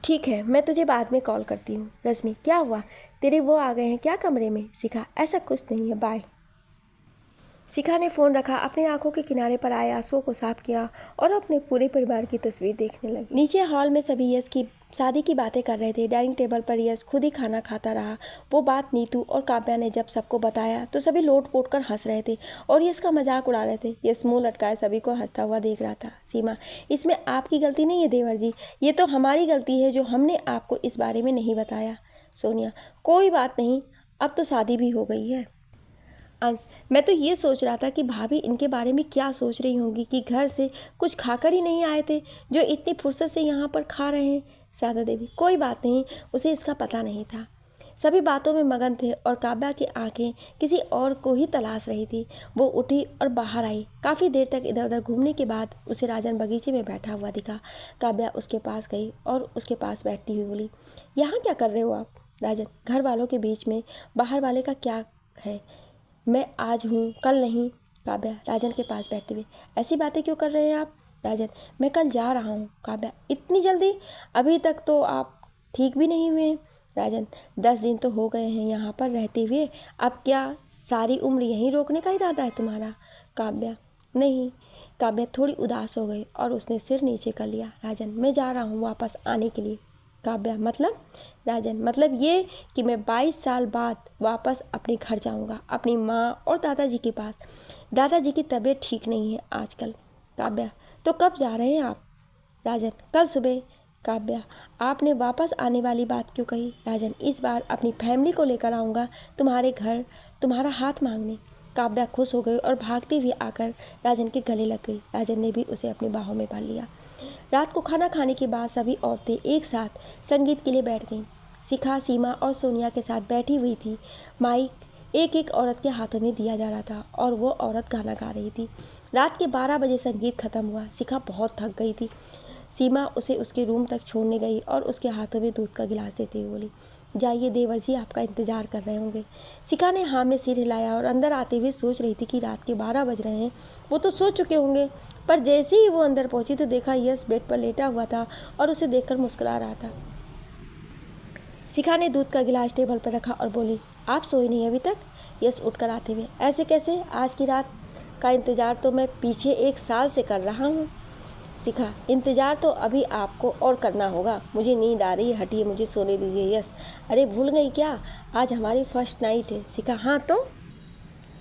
ठीक है, मैं तुझे बाद में कॉल करती हूँ। रश्मि क्या हुआ, तेरे वो आ गए हैं क्या कमरे में? शिखा ऐसा कुछ नहीं है, बाय। शिखा ने फ़ोन रखा, अपनी आंखों के किनारे पर आए आंसुओं को साफ किया और अपने पूरे परिवार की तस्वीर देखने लगी। नीचे हॉल में सभी यश की शादी की बातें कर रहे थे। डाइनिंग टेबल पर यश खुद ही खाना खाता रहा। वो बात नीतू और काव्या ने जब सबको बताया तो सभी लोट पोट कर हंस रहे थे और यश का मजाक उड़ा रहे थे। यश मुंह लटकाए सभी को हंसता हुआ देख रहा था। सीमा इसमें आपकी गलती नहीं है देवर जी, ये तो हमारी गलती है जो हमने आपको इस बारे में नहीं बताया। सोनिया कोई बात नहीं, अब तो शादी भी हो गई है। अंश मैं तो ये सोच रहा था कि भाभी इनके बारे में क्या सोच रही होंगी कि घर से कुछ खाकर ही नहीं आए थे जो इतनी फुर्सत से यहाँ पर खा रहे हैं। शारदा देवी कोई बात नहीं, उसे इसका पता नहीं था। सभी बातों में मगन थे और काव्या की आंखें किसी और को ही तलाश रही थी। वो उठी और बाहर आई। काफ़ी देर तक इधर उधर घूमने के बाद उसे राजन बगीचे में बैठा हुआ दिखा। काव्या उसके पास गई और उसके पास बैठती हुई बोली, यहाँ क्या कर रहे हो आप? राजन घर वालों के बीच में बाहर वाले का क्या है, मैं आज हूँ कल नहीं। काव्या राजन के पास बैठते हुए, ऐसी बातें क्यों कर रहे हैं आप? राजन मैं कल जा रहा हूँ। काव्या इतनी जल्दी, अभी तक तो आप ठीक भी नहीं हुए हैं। राजन 10 दिन तो हो गए हैं यहाँ पर रहते हुए, अब क्या सारी उम्र यहीं रोकने का इरादा है तुम्हारा? काव्या नहीं। काव्या थोड़ी उदास हो गई और उसने सिर नीचे कर लिया। राजन मैं जा रहा हूँ वापस आने के लिए। काव्या मतलब? राजन मतलब ये कि मैं 22 साल बाद वापस अपने घर जाऊंगा, अपनी माँ और दादाजी के पास। दादाजी की तबीयत ठीक नहीं है आजकल। काव्या तो कब जा रहे हैं आप? राजन कल सुबह। काव्या आपने वापस आने वाली बात क्यों कही? राजन इस बार अपनी फैमिली को लेकर आऊँगा तुम्हारे घर, तुम्हारा हाथ मांगने। काव्या खुश हो गई और भागती हुई आकर राजन के गले लग गई। राजन ने भी उसे अपनी बाहों में पाल लिया। रात को खाना खाने के बाद सभी औरतें एक साथ संगीत के लिए बैठ गईं। शिखा सीमा और सोनिया के साथ बैठी हुई थी। माइक एक एक औरत के हाथों में दिया जा रहा था और वो औरत गाना गा रही थी। रात के 12 बजे संगीत खत्म हुआ। शिखा बहुत थक गई थी। सीमा उसे उसके रूम तक छोड़ने गई और उसके हाथों में दूध का गिलास देते हुए बोली, जाइए देवर जी आपका इंतज़ार कर रहे होंगे। शिखा ने हाँ में सिर हिलाया और अंदर आते हुए सोच रही थी कि रात के 12 बज रहे हैं, वो तो सो चुके होंगे। पर जैसे ही वो अंदर पहुंची तो देखा यश बेड पर लेटा हुआ था और उसे देखकर मुस्कुरा रहा था। शिखा ने दूध का गिलास टेबल पर रखा और बोली, आप सोए नहीं अभी तक? यश उठकर आते हुए, ऐसे कैसे, आज की रात का इंतज़ार तो मैं पीछे 1 साल से कर रहा हूँ। शिखा इंतज़ार तो अभी आपको और करना होगा, मुझे नींद आ रही है, हटिए मुझे सोने दीजिए। यस अरे भूल गई क्या, आज हमारी फर्स्ट नाइट है। शिखा हाँ तो?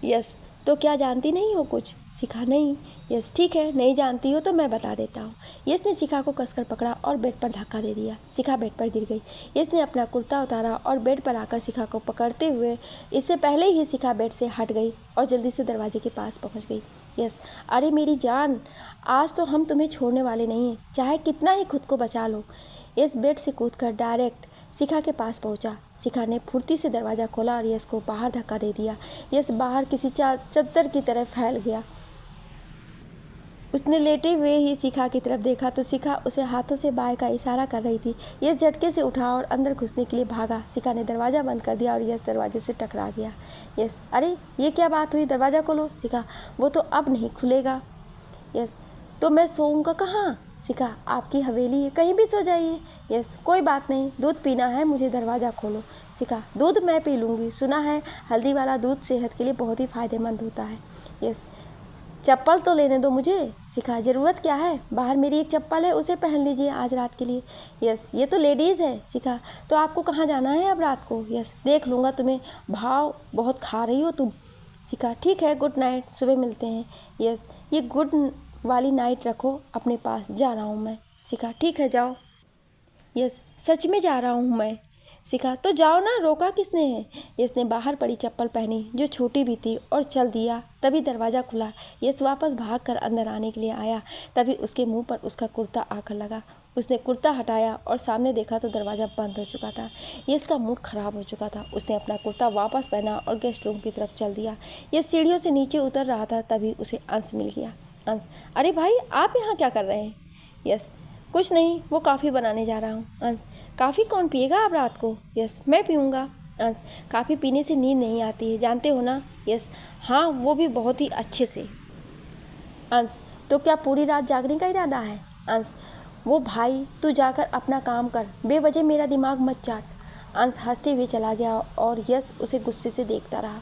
यस तो क्या जानती नहीं हो कुछ? शिखा नहीं। यस ठीक है, नहीं जानती हो तो मैं बता देता हूँ। यस ने शिखा को कसकर पकड़ा और बेड पर धक्का दे दिया। शिखा बेड पर गिर गई। यस ने अपना कुर्ता उतारा और बेड पर आकर शिखा को पकड़ते हुए, इससे पहले ही शिखा बेड से हट गई और जल्दी से दरवाजे के पास पहुँच गई। यस अरे मेरी जान, आज तो हम तुम्हें छोड़ने वाले नहीं हैं, चाहे कितना ही खुद को बचा लो। यस बेड से कूदकर डायरेक्ट शिखा के पास पहुंचा। शिखा ने फुर्ती से दरवाज़ा खोला और यश को बाहर धक्का दे दिया। यश बाहर किसी चद्दर की तरह फैल गया। उसने लेटे हुए ही शिखा की तरफ देखा तो शिखा उसे हाथों से बाय का इशारा कर रही थी। यश झटके से उठा और अंदर घुसने के लिए भागा। शिखा ने दरवाज़ा बंद कर दिया और यश दरवाजे से टकरा गया। यश अरे ये क्या बात हुई, दरवाज़ा खोलो। शिखा वो तो अब नहीं खुलेगा। यस तो मैं सोऊंगा कहाँ? शिखा आपकी हवेली है, कहीं भी सो जाइए। यस कोई बात नहीं, दूध पीना है मुझे, दरवाज़ा खोलो। शिखा दूध मैं पी लूँगी, सुना है हल्दी वाला दूध सेहत के लिए बहुत ही फ़ायदेमंद होता है। यस चप्पल तो लेने दो मुझे। शिखा ज़रूरत क्या है, बाहर मेरी एक चप्पल है, उसे पहन लीजिए आज रात के लिए। यस ये तो लेडीज़ है। शिखा तो आपको कहाँ जाना है अब रात को? यस देख लूँगा, तुम्हें भाव बहुत खा रही हो तुम। शिखा ठीक है, गुड नाइट, सुबह मिलते हैं। यस ये गुड वाली नाइट रखो अपने पास, जा रहा हूँ मैं। शिखा ठीक है जाओ। यस सच में जा रहा हूँ मैं। शिखा तो जाओ ना, रोका किसने है? यस ने बाहर पड़ी चप्पल पहनी जो छोटी भी थी और चल दिया। तभी दरवाज़ा खुला। यस वापस भागकर अंदर आने के लिए आया। तभी उसके मुंह पर उसका कुर्ता आकर लगा। उसने कुर्ता हटाया और सामने देखा तो दरवाज़ा बंद हो चुका था। यस का मूड खराब हो चुका था। उसने अपना कुर्ता वापस पहना और गेस्ट रूम की तरफ चल दिया। यस सीढ़ियों से नीचे उतर रहा था, तभी उसे अंश मिल गया। अंश अरे भाई आप यहाँ क्या कर रहे हैं? यस कुछ नहीं, वो कॉफ़ी बनाने जा रहा हूँ। अंश कॉफ़ी कौन पिएगा आप रात को? यस मैं पीऊँगा। अंश, काफ़ी पीने से नींद नहीं आती है, जानते हो ना? यस, हाँ वो भी बहुत ही अच्छे से। अंश, तो क्या पूरी रात जागने का इरादा है? अंश, वो भाई तू जाकर अपना काम कर, बेवजह मेरा दिमाग मत चाट। अंश हंसते हुए चला गया और यश उसे गुस्से से देखता रहा।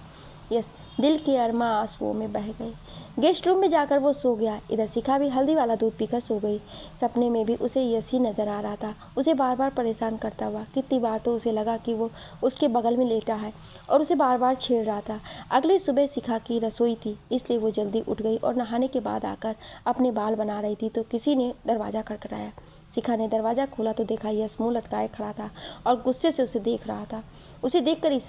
यश दिल के अरमा आंसुओं में बह गए। गेस्ट रूम में जाकर वो सो गया। इधर शिखा भी हल्दी वाला दूध पीकर सो गई। सपने में भी उसे यश ही नजर आ रहा था, उसे बार बार परेशान करता हुआ। कितनी बार तो उसे लगा कि वो उसके बगल में लेटा है और उसे बार बार छेड़ रहा था। अगली सुबह शिखा की रसोई थी, इसलिए वो जल्दी उठ गई और नहाने के बाद आकर अपने बाल बना रही थी तो किसी ने दरवाज़ा खटखटाया। शिखा ने दरवाज़ा खोला तो देखा यश मुँह लटकाए खड़ा था और गुस्से से उसे देख रहा था। उसे देखकर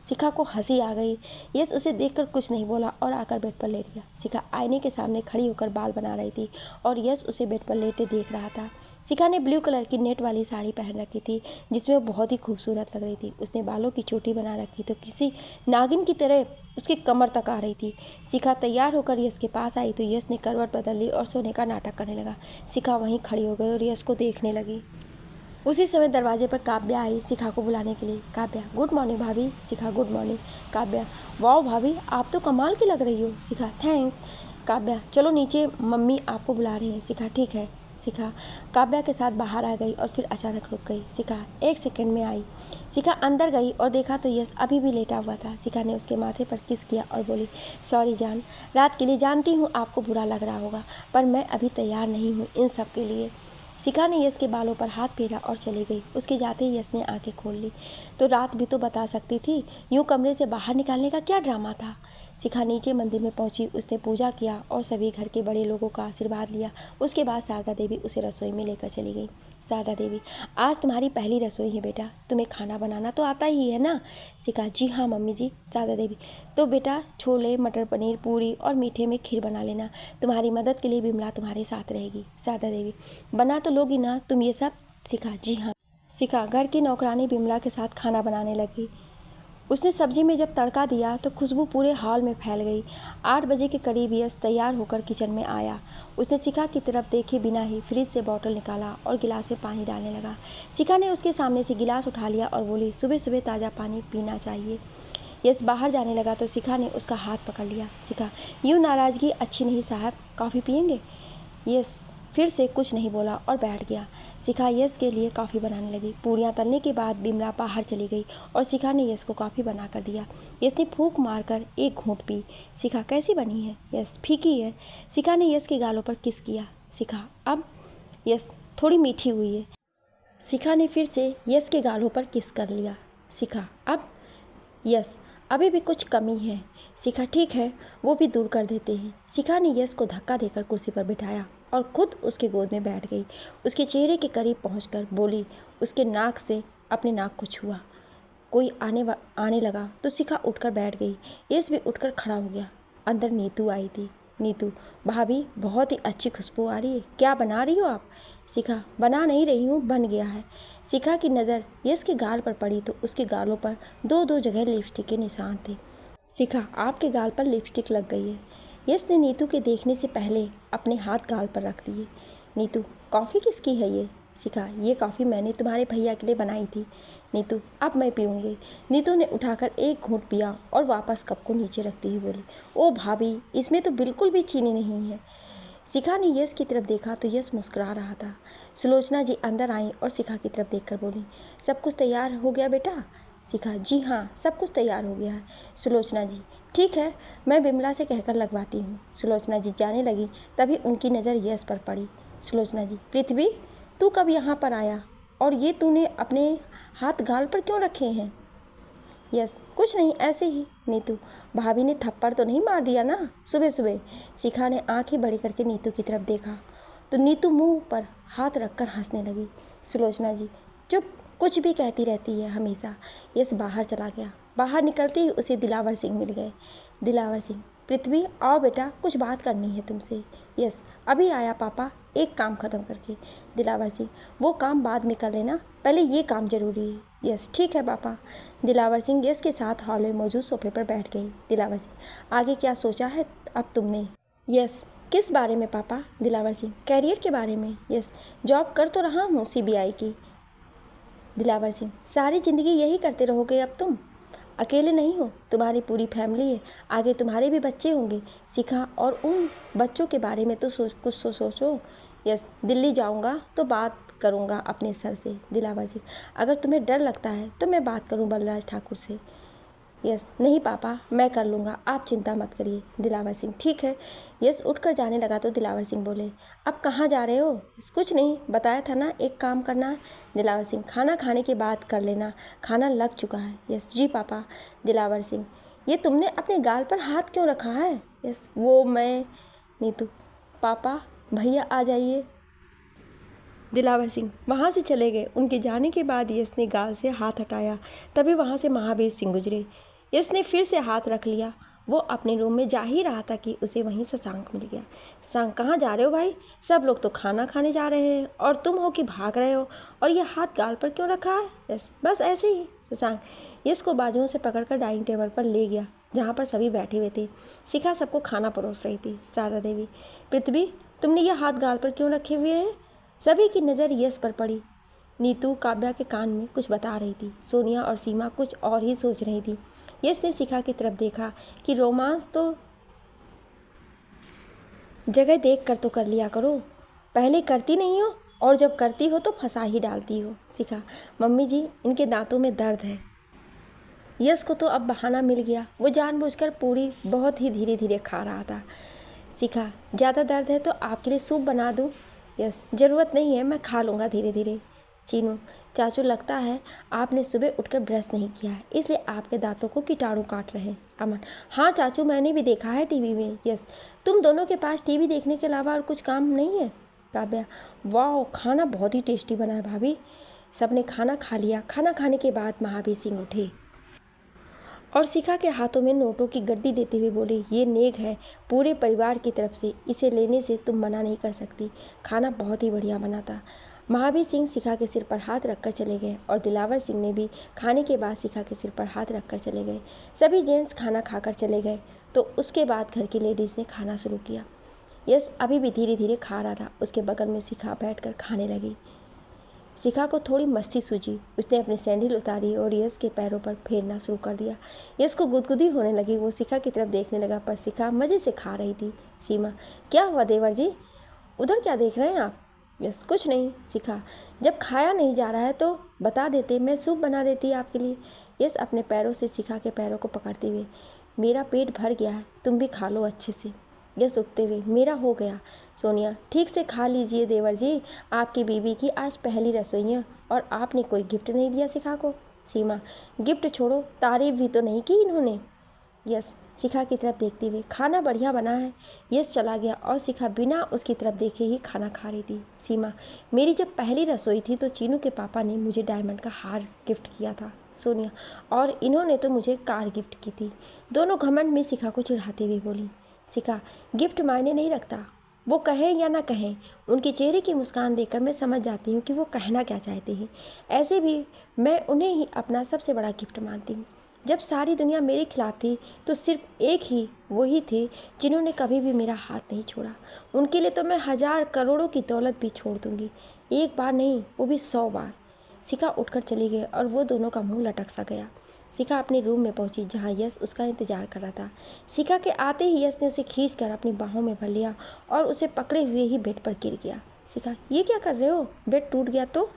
शिखा को हंसी आ गई। यश उसे देखकर कुछ नहीं बोला और आकर बेड पर लेट गया। शिखा आईने के सामने खड़ी होकर बाल बना रही थी और यश उसे बेड पर लेटे देख रहा था। शिखा ने ब्लू कलर की नेट वाली साड़ी पहन रखी थी जिसमें वो बहुत ही खूबसूरत लग रही थी। उसने बालों की चोटी बना रखी तो किसी नागिन की तरह उसकी कमर तक आ रही थी। शिखा तैयार होकर यश के पास आई तो यश ने करवट बदल ली और सोने का नाटक करने लगा। शिखा वहीं खड़ी हो गई और यश को देखने लगी। उसी समय दरवाजे पर काव्या आई शिखा को बुलाने के लिए। काव्या, गुड मॉर्निंग भाभी। शिखा, गुड मॉर्निंग। काव्या, वाओ भाभी आप तो कमाल की लग रही हो। शिखा, थैंक्स। काव्या, चलो नीचे मम्मी आपको बुला रही हैं। शिखा, ठीक है। शिखा काव्या के साथ बाहर आ गई और फिर अचानक रुक गई। शिखा, एक सेकंड में आई। शिखा अंदर गई और देखा तो यश अभी भी लेटा हुआ था। शिखा ने उसके माथे पर किस किया और बोली, सॉरी जान, रात के लिए जानती हूँ आपको बुरा लग रहा होगा, पर मैं अभी तैयार नहीं हूँ इन सब के लिए। शिखा ने यश के बालों पर हाथ फेरा और चली गई। उसके जाते ही यश ने आंखें खोल ली। तो रात भी तो बता सकती थी, यूं कमरे से बाहर निकालने का क्या ड्रामा था। शिखा नीचे मंदिर में पहुंची। उसने पूजा किया और सभी घर के बड़े लोगों का आशीर्वाद लिया। उसके बाद शारदा देवी उसे रसोई में लेकर चली गई। शारदा देवी, आज तुम्हारी पहली रसोई है बेटा, तुम्हें खाना बनाना तो आता ही है ना? शिखा, जी हाँ मम्मी जी। शारदा देवी, तो बेटा छोले मटर पनीर पूरी और मीठे में खीर बना लेना। तुम्हारी मदद के लिए बिमला तुम्हारे साथ रहेगी। शारदा देवी, बना तो लोगी ना तुम ये सब? शिखा, जी हाँ। शिखा घर की नौकरानी बिमला के साथ खाना बनाने लगी। उसने सब्जी में जब तड़का दिया तो खुशबू पूरे हॉल में फैल गई। 8 बजे के करीब यश तैयार होकर किचन में आया। उसने शिखा की तरफ देखे बिना ही फ्रिज से बोतल निकाला और गिलास में पानी डालने लगा। शिखा ने उसके सामने से गिलास उठा लिया और बोली, सुबह सुबह ताज़ा पानी पीना चाहिए। यश बाहर जाने लगा तो शिखा ने उसका हाथ पकड़ लिया। शिखा, यूँ नाराज़गी अच्छी नहीं साहब, कॉफ़ी पियेंगे? यश फिर से कुछ नहीं बोला और बैठ गया। शिखा यश के लिए कॉफ़ी बनाने लगी। पूरियाँ तलने के बाद बिमला बाहर चली गई और शिखा ने यश को कॉफ़ी बना कर दिया। यश ने फूंक मारकर एक घूंट पी। शिखा, कैसी बनी है? यश, फीकी है। शिखा ने यश के गालों पर किस किया। शिखा, अब? यश, थोड़ी मीठी हुई है। शिखा ने फिर से यश के गालों पर किस कर लिया। शिखा, अब? यश, अभी भी कुछ कमी है। शिखा, ठीक है, वो भी दूर कर देते हैं। शिखा ने यश को धक्का देकर कुर्सी पर बिठाया और खुद उसके गोद में बैठ गई। उसके चेहरे के करीब पहुंचकर बोली, उसके नाक से अपने नाक को छुआ। कोई आने लगा तो शिखा उठकर बैठ गई। यश भी उठकर खड़ा हो गया। अंदर नीतू आई थी। नीतू, भाभी बहुत ही अच्छी खुशबू आ रही है, क्या बना रही हो आप? शिखा, बना नहीं रही हूँ, बन गया है। शिखा की नज़र यश के गाल पर पड़ी तो उसके गालों पर 2-2 जगह लिपस्टिक के निशान थे। शिखा, आपके गाल पर लिपस्टिक लग गई है। यश ने नीतू के देखने से पहले अपने हाथ गाल पर रख दिए। नीतू, कॉफ़ी किसकी है ये? शिखा, ये कॉफ़ी मैंने तुम्हारे भैया के लिए बनाई थी। नीतू, अब मैं पीऊँगी। नीतू ने उठाकर एक घूंट पिया और वापस कप को नीचे रखती हुई बोली, ओ भाभी, इसमें तो बिल्कुल भी चीनी नहीं है। शिखा ने यश की तरफ देखा तो यश मुस्कुरा रहा था। सुलोचना जी अंदर आई और शिखा की तरफ देखकर बोली, सब कुछ तैयार हो गया बेटा? शिखा, जी हाँ, सब कुछ तैयार हो गया है। सुलोचना जी, ठीक है, मैं बिमला से कहकर लगवाती हूँ। सुलोचना जी जाने लगी तभी उनकी नज़र यश पर पड़ी। सुलोचना जी, पृथ्वी, तू कब यहाँ पर आया और ये तूने अपने हाथ गाल पर क्यों रखे हैं? यस, कुछ नहीं, ऐसे ही। नीतू, भाभी ने थप्पड़ तो नहीं मार दिया ना सुबह सुबह? शिखा ने आंखें बड़ी करके नीतू की तरफ देखा तो नीतू मुंह पर हाथ रखकर हंसने लगी। सुलोचना जी, चुप, कुछ भी कहती रहती है हमेशा। यस बाहर चला गया। बाहर निकलते ही उसे दिलावर सिंह मिल गए। दिलावर सिंह, पृथ्वी आओ बेटा, कुछ बात करनी है तुमसे। यस, अभी आया पापा, एक काम ख़त्म करके। दिलावर सिंह, वो काम बाद में कर लेना, पहले ये काम ज़रूरी है। यस, ठीक है पापा। दिलावर सिंह यश के साथ हॉल में मौजूद सोफे पर बैठ गई। दिलावर सिंह, आगे क्या सोचा है अब तुमने? यस, किस बारे में पापा? दिलावर सिंह, कैरियर के बारे में। यस, जॉब कर तो रहा हूँ CBI की। दिलावर सिंह, सारी ज़िंदगी यही करते रहोगे अब तुम? अकेले नहीं हो, तुम्हारी पूरी फैमिली है, आगे तुम्हारे भी बच्चे होंगे। शिखा, और उन बच्चों के बारे में तो कुछ तो सोचो। यस, दिल्ली जाऊंगा तो बात करूंगा अपने सर से। दिलावर सिंह, अगर तुम्हें डर लगता है तो मैं बात करूं बलराज ठाकुर से। यस, नहीं पापा, मैं कर लूँगा, आप चिंता मत करिए। दिलावर सिंह, ठीक है। यस उठकर जाने लगा तो दिलावर सिंह बोले, अब कहाँ जा रहे हो? यस, कुछ नहीं, बताया था ना एक काम करना है। दिलावर सिंह, खाना खाने के बाद कर लेना, खाना लग चुका है। यस जी पापा। दिलावर सिंह, ये तुमने अपने गाल पर हाथ क्यों रखा है? यस, वो मैं। नीतू, पापा भैया आ जाइए। दिलावर सिंह वहाँ से चले गए। उनके जाने के बाद यश ने गाल से हाथ हटाया, तभी वहाँ से महावीर सिंह गुजरे। यश ने फिर से हाथ रख लिया। वो अपने रूम में जा ही रहा था कि उसे वहीं शशांक मिल गया। शशांक, कहाँ जा रहे हो भाई? सब लोग तो खाना खाने जा रहे हैं और तुम हो कि भाग रहे हो, और ये हाथ गाल पर क्यों रखा है? यस, बस ऐसे ही। शशांक यश को बाजुओं से पकड़कर डाइनिंग टेबल पर ले गया, जहाँ पर सभी बैठे हुए थे। शिखा सबको खाना परोस रही थी। शारदा देवी, पृथ्वी, तुमने ये हाथ गाल पर क्यों रखे हुए हैं? सभी की नज़र यश पर पड़ी। नीतू काव्या के कान में कुछ बता रही थी। सोनिया और सीमा कुछ और ही सोच रही थी। यश ने शिखा की तरफ देखा कि रोमांस तो जगह देख कर तो कर लिया करो, पहले करती नहीं हो और जब करती हो तो फंसा ही डालती हो। शिखा, मम्मी जी, इनके दांतों में दर्द है। यश को तो अब बहाना मिल गया, वो जानबूझकर पूरी बहुत ही धीरे धीरे खा रहा था। शिखा, ज़्यादा दर्द है तो आपके लिए सूप बना दूँ? यस, ज़रूरत नहीं है, मैं खा लूँगा धीरे धीरे। चीनू, चाचू लगता है आपने सुबह उठकर ब्रश नहीं किया है, इसलिए आपके दांतों को कीटाणु काट रहे हैं। अमन, हाँ चाचू, मैंने भी देखा है टीवी में। यस, तुम दोनों के पास टीवी देखने के अलावा और कुछ काम नहीं है? काव्या, वाह, खाना बहुत ही टेस्टी बना है भाभी। सबने खाना खा लिया। खाना खाने के बाद महावीर सिंह उठे और शिखा के हाथों में नोटों की गड्डी देते हुए बोले, ये नेक है पूरे परिवार की तरफ से, इसे लेने से तुम मना नहीं कर सकती। खाना बहुत ही बढ़िया बना था। महावीर सिंह शिखा के सिर पर हाथ रखकर चले गए और दिलावर सिंह ने भी खाने के बाद शिखा के सिर पर हाथ रखकर चले गए। सभी जेंट्स खाना खाकर चले गए तो उसके बाद घर की लेडीज़ ने खाना शुरू किया। यश अभी भी धीरे धीरे खा रहा था। उसके बगल में शिखा बैठकर खाने लगी। शिखा को थोड़ी मस्ती सूझी। उसने अपनी सैंडल उतारी और यश के पैरों पर फेरना शुरू कर दिया। यश को गुदगुदी होने लगी। वो शिखा की तरफ देखने लगा, पर शिखा मज़े से खा रही थी। सीमा, क्या हुआ देवर जी, उधर क्या देख रहे हैं आप? यश, कुछ नहीं। शिखा, जब खाया नहीं जा रहा है तो बता देते, मैं सूप बना देती आपके लिए। यश अपने पैरों से शिखा के पैरों को पकड़ते हुए, मेरा पेट भर गया है, तुम भी खा लो अच्छे से। यश उठते हुए, मेरा हो गया। सोनिया, ठीक से खा लीजिए देवर जी, आपकी बीवी की आज पहली रसोई है और आपने कोई गिफ्ट नहीं दिया शिखा को। सीमा, गिफ्ट छोड़ो, तारीफ भी तो नहीं की इन्होंने। यश शिखा की तरफ देखते हुए, खाना बढ़िया बना है। यश चला गया और शिखा बिना उसकी तरफ देखे ही खाना खा रही थी। सीमा, मेरी जब पहली रसोई थी तो चीनू के पापा ने मुझे डायमंड का हार गिफ्ट किया था। सोनिया, और इन्होंने तो मुझे कार गिफ्ट की थी। दोनों घमंड में शिखा को चिढ़ाते हुए बोली। शिखा, गिफ्ट मायने नहीं रखता, वो कहें या ना कहें, उनके चेहरे की मुस्कान देखकर मैं समझ जाती हूँ कि वो कहना क्या चाहते हैं। ऐसे भी मैं उन्हें ही अपना सबसे बड़ा गिफ्ट मानती हूँ। जब सारी दुनिया मेरे खिलाफ थी तो सिर्फ एक ही वही थे जिन्होंने कभी भी मेरा हाथ नहीं छोड़ा। उनके लिए तो मैं 1000 करोड़ों की दौलत भी छोड़ दूँगी, एक बार नहीं, वो भी 100 बार। शिखा उठकर चली गई और वो दोनों का मुंह लटक सा गया। शिखा अपने रूम में पहुंची जहां यश उसका इंतजार कर रहा था। शिखा के आते ही यश ने उसे खींचकर अपनी बाहों में भर लिया और उसे पकड़े हुए ही बेड पर गिर गया। शिखा, ये क्या कर रहे हो? बेड टूट गया तो?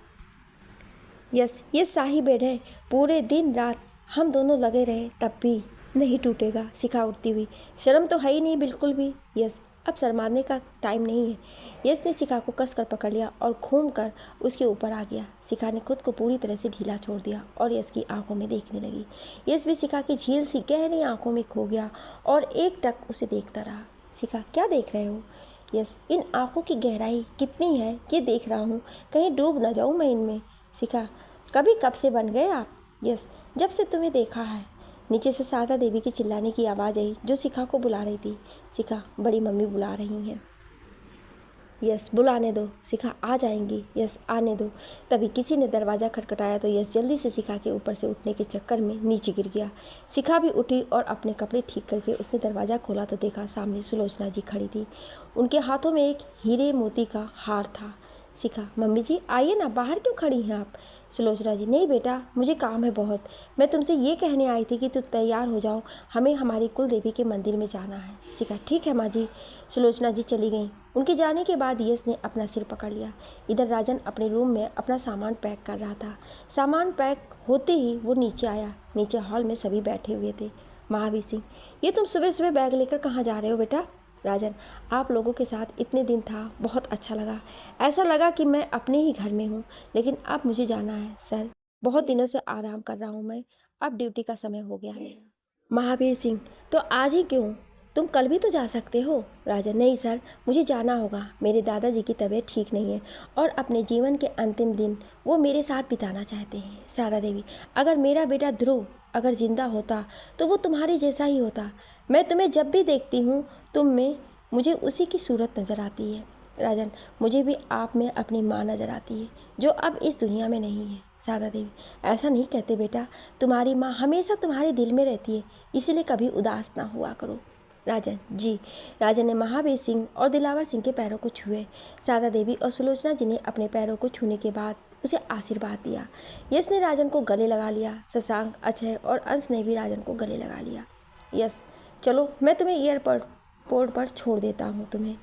यश, ये शाही बेड है, पूरे दिन रात हम दोनों लगे रहे तब भी नहीं टूटेगा। शिखा उठती हुई, शर्म तो है ही नहीं बिल्कुल भी। यश, अब शर्माने का टाइम नहीं है। यश ने शिखा को कसकर पकड़ लिया और घूम कर उसके ऊपर आ गया। शिखा ने खुद को पूरी तरह से ढीला छोड़ दिया और यश की आंखों में देखने लगी। यश भी शिखा की झील सी गहरी आंखों में खो गया और एक टक उसे देखता रहा। शिखा, क्या देख रहे हो? यश, इन आंखों की गहराई कितनी है ये देख रहा हूँ, कहीं डूब ना जाऊँ मैं इनमें। शिखा, कभी कब से बन गए आप? यश, जब से तुम्हें देखा है। नीचे से शारदा देवी की चिल्लाने की आवाज़ आई जो शिखा को बुला रही थी। शिखा, बड़ी मम्मी बुला रही हैं। यस, बुलाने दो, शिखा आ जाएंगी। यस, आने दो। तभी किसी ने दरवाज़ा खटखटाया तो यस जल्दी से शिखा के ऊपर से उठने के चक्कर में नीचे गिर गया। शिखा भी उठी और अपने कपड़े ठीक करके उसने दरवाज़ा खोला तो देखा सामने सुलोचना जी खड़ी थी। उनके हाथों में एक हीरे मोती का हार था। शिखा, मम्मी जी आइए ना, बाहर क्यों खड़ी हैं आप? सुलोचना जी, नहीं बेटा, मुझे काम है बहुत। मैं तुमसे ये कहने आई थी कि तुम तैयार हो जाओ, हमें हमारी कुल देवी के मंदिर में जाना है। शिखा, ठीक है माँ जी। सुलोचना जी चली गई। उनके जाने के बाद यश ने अपना सिर पकड़ लिया। इधर राजन अपने रूम में अपना सामान पैक कर रहा था। सामान पैक होते ही वो नीचे आया। नीचे हॉल में सभी बैठे हुए थे। महावीर सिंह, ये तुम सुबह सुबह बैग लेकर कहाँ जा रहे हो बेटा? राजन, आप लोगों के साथ इतने दिन था, बहुत अच्छा लगा। ऐसा लगा कि मैं अपने ही घर में हूँ, लेकिन अब मुझे जाना है सर। बहुत दिनों से आराम कर रहा हूँ मैं, अब ड्यूटी का समय हो गया है। महावीर सिंह, तो आज ही क्यों? तुम कल भी तो जा सकते हो। राजन, नहीं सर, मुझे जाना होगा। मेरे दादाजी की तबीयत ठीक नहीं है और अपने जीवन के अंतिम दिन वो मेरे साथ बिताना चाहते हैं। सारा देवी, अगर मेरा बेटा ध्रुव अगर जिंदा होता तो वो तुम्हारे जैसा ही होता। मैं तुम्हें जब भी देखती हूँ तुम में मुझे उसी की सूरत नज़र आती है। राजन, मुझे भी आप में अपनी माँ नज़र आती है, जो अब इस दुनिया में नहीं है। सारा देवी, ऐसा नहीं कहते बेटा, तुम्हारी माँ हमेशा तुम्हारे दिल में रहती है, इसलिए कभी उदास ना हुआ करो। राजन, जी। राजन ने महावीर सिंह और दिलावर सिंह के पैरों को छुए। सारा देवी और सुलोचना जी ने अपने पैरों को छूने के बाद उसे आशीर्वाद दिया। यश ने राजन को गले लगा लिया। शशांक, अक्षय और अंश ने भी राजन को गले लगा लिया। यश, चलो मैं तुम्हें एयरपोर्ट पर छोड़ देता हूँ तुम्हें।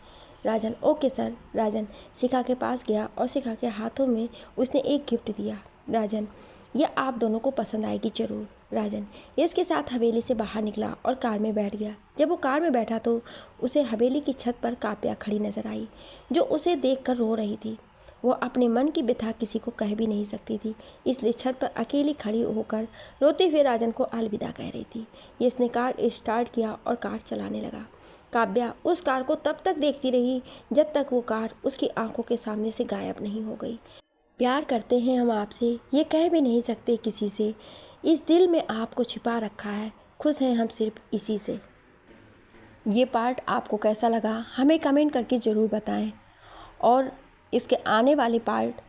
राजन, ओके सर। राजन शिखा के पास गया और शिखा के हाथों में उसने एक गिफ्ट दिया। राजन, यह आप दोनों को पसंद आएगी जरूर। राजन यश के साथ हवेली से बाहर निकला और कार में बैठ गया। जब वो कार में बैठा तो उसे हवेली की छत पर काव्या खड़ी नजर आई, जो उसे देखकर रो रही थी। वो अपने मन की व्यथा किसी को कह भी नहीं सकती थी, इसलिए छत पर अकेली खड़ी होकर रोते हुए राजन को अलविदा कह रही थी। यश ने कार स्टार्ट किया और कार चलाने लगा। काव्या उस कार को तब तक देखती रही जब तक वो कार उसकी आंखों के सामने से गायब नहीं हो गई। प्यार करते हैं हम आपसे, ये कह भी नहीं सकते किसी से, इस दिल में आपको छिपा रखा है, खुश हैं हम सिर्फ इसी से। ये पार्ट आपको कैसा लगा हमें कमेंट करके ज़रूर बताएं और इसके आने वाले पार्ट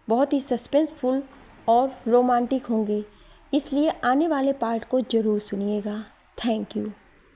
बहुत ही सस्पेंसफुल और रोमांटिक होंगे, इसलिए आने वाले पार्ट को ज़रूर सुनिएगा। Thank you.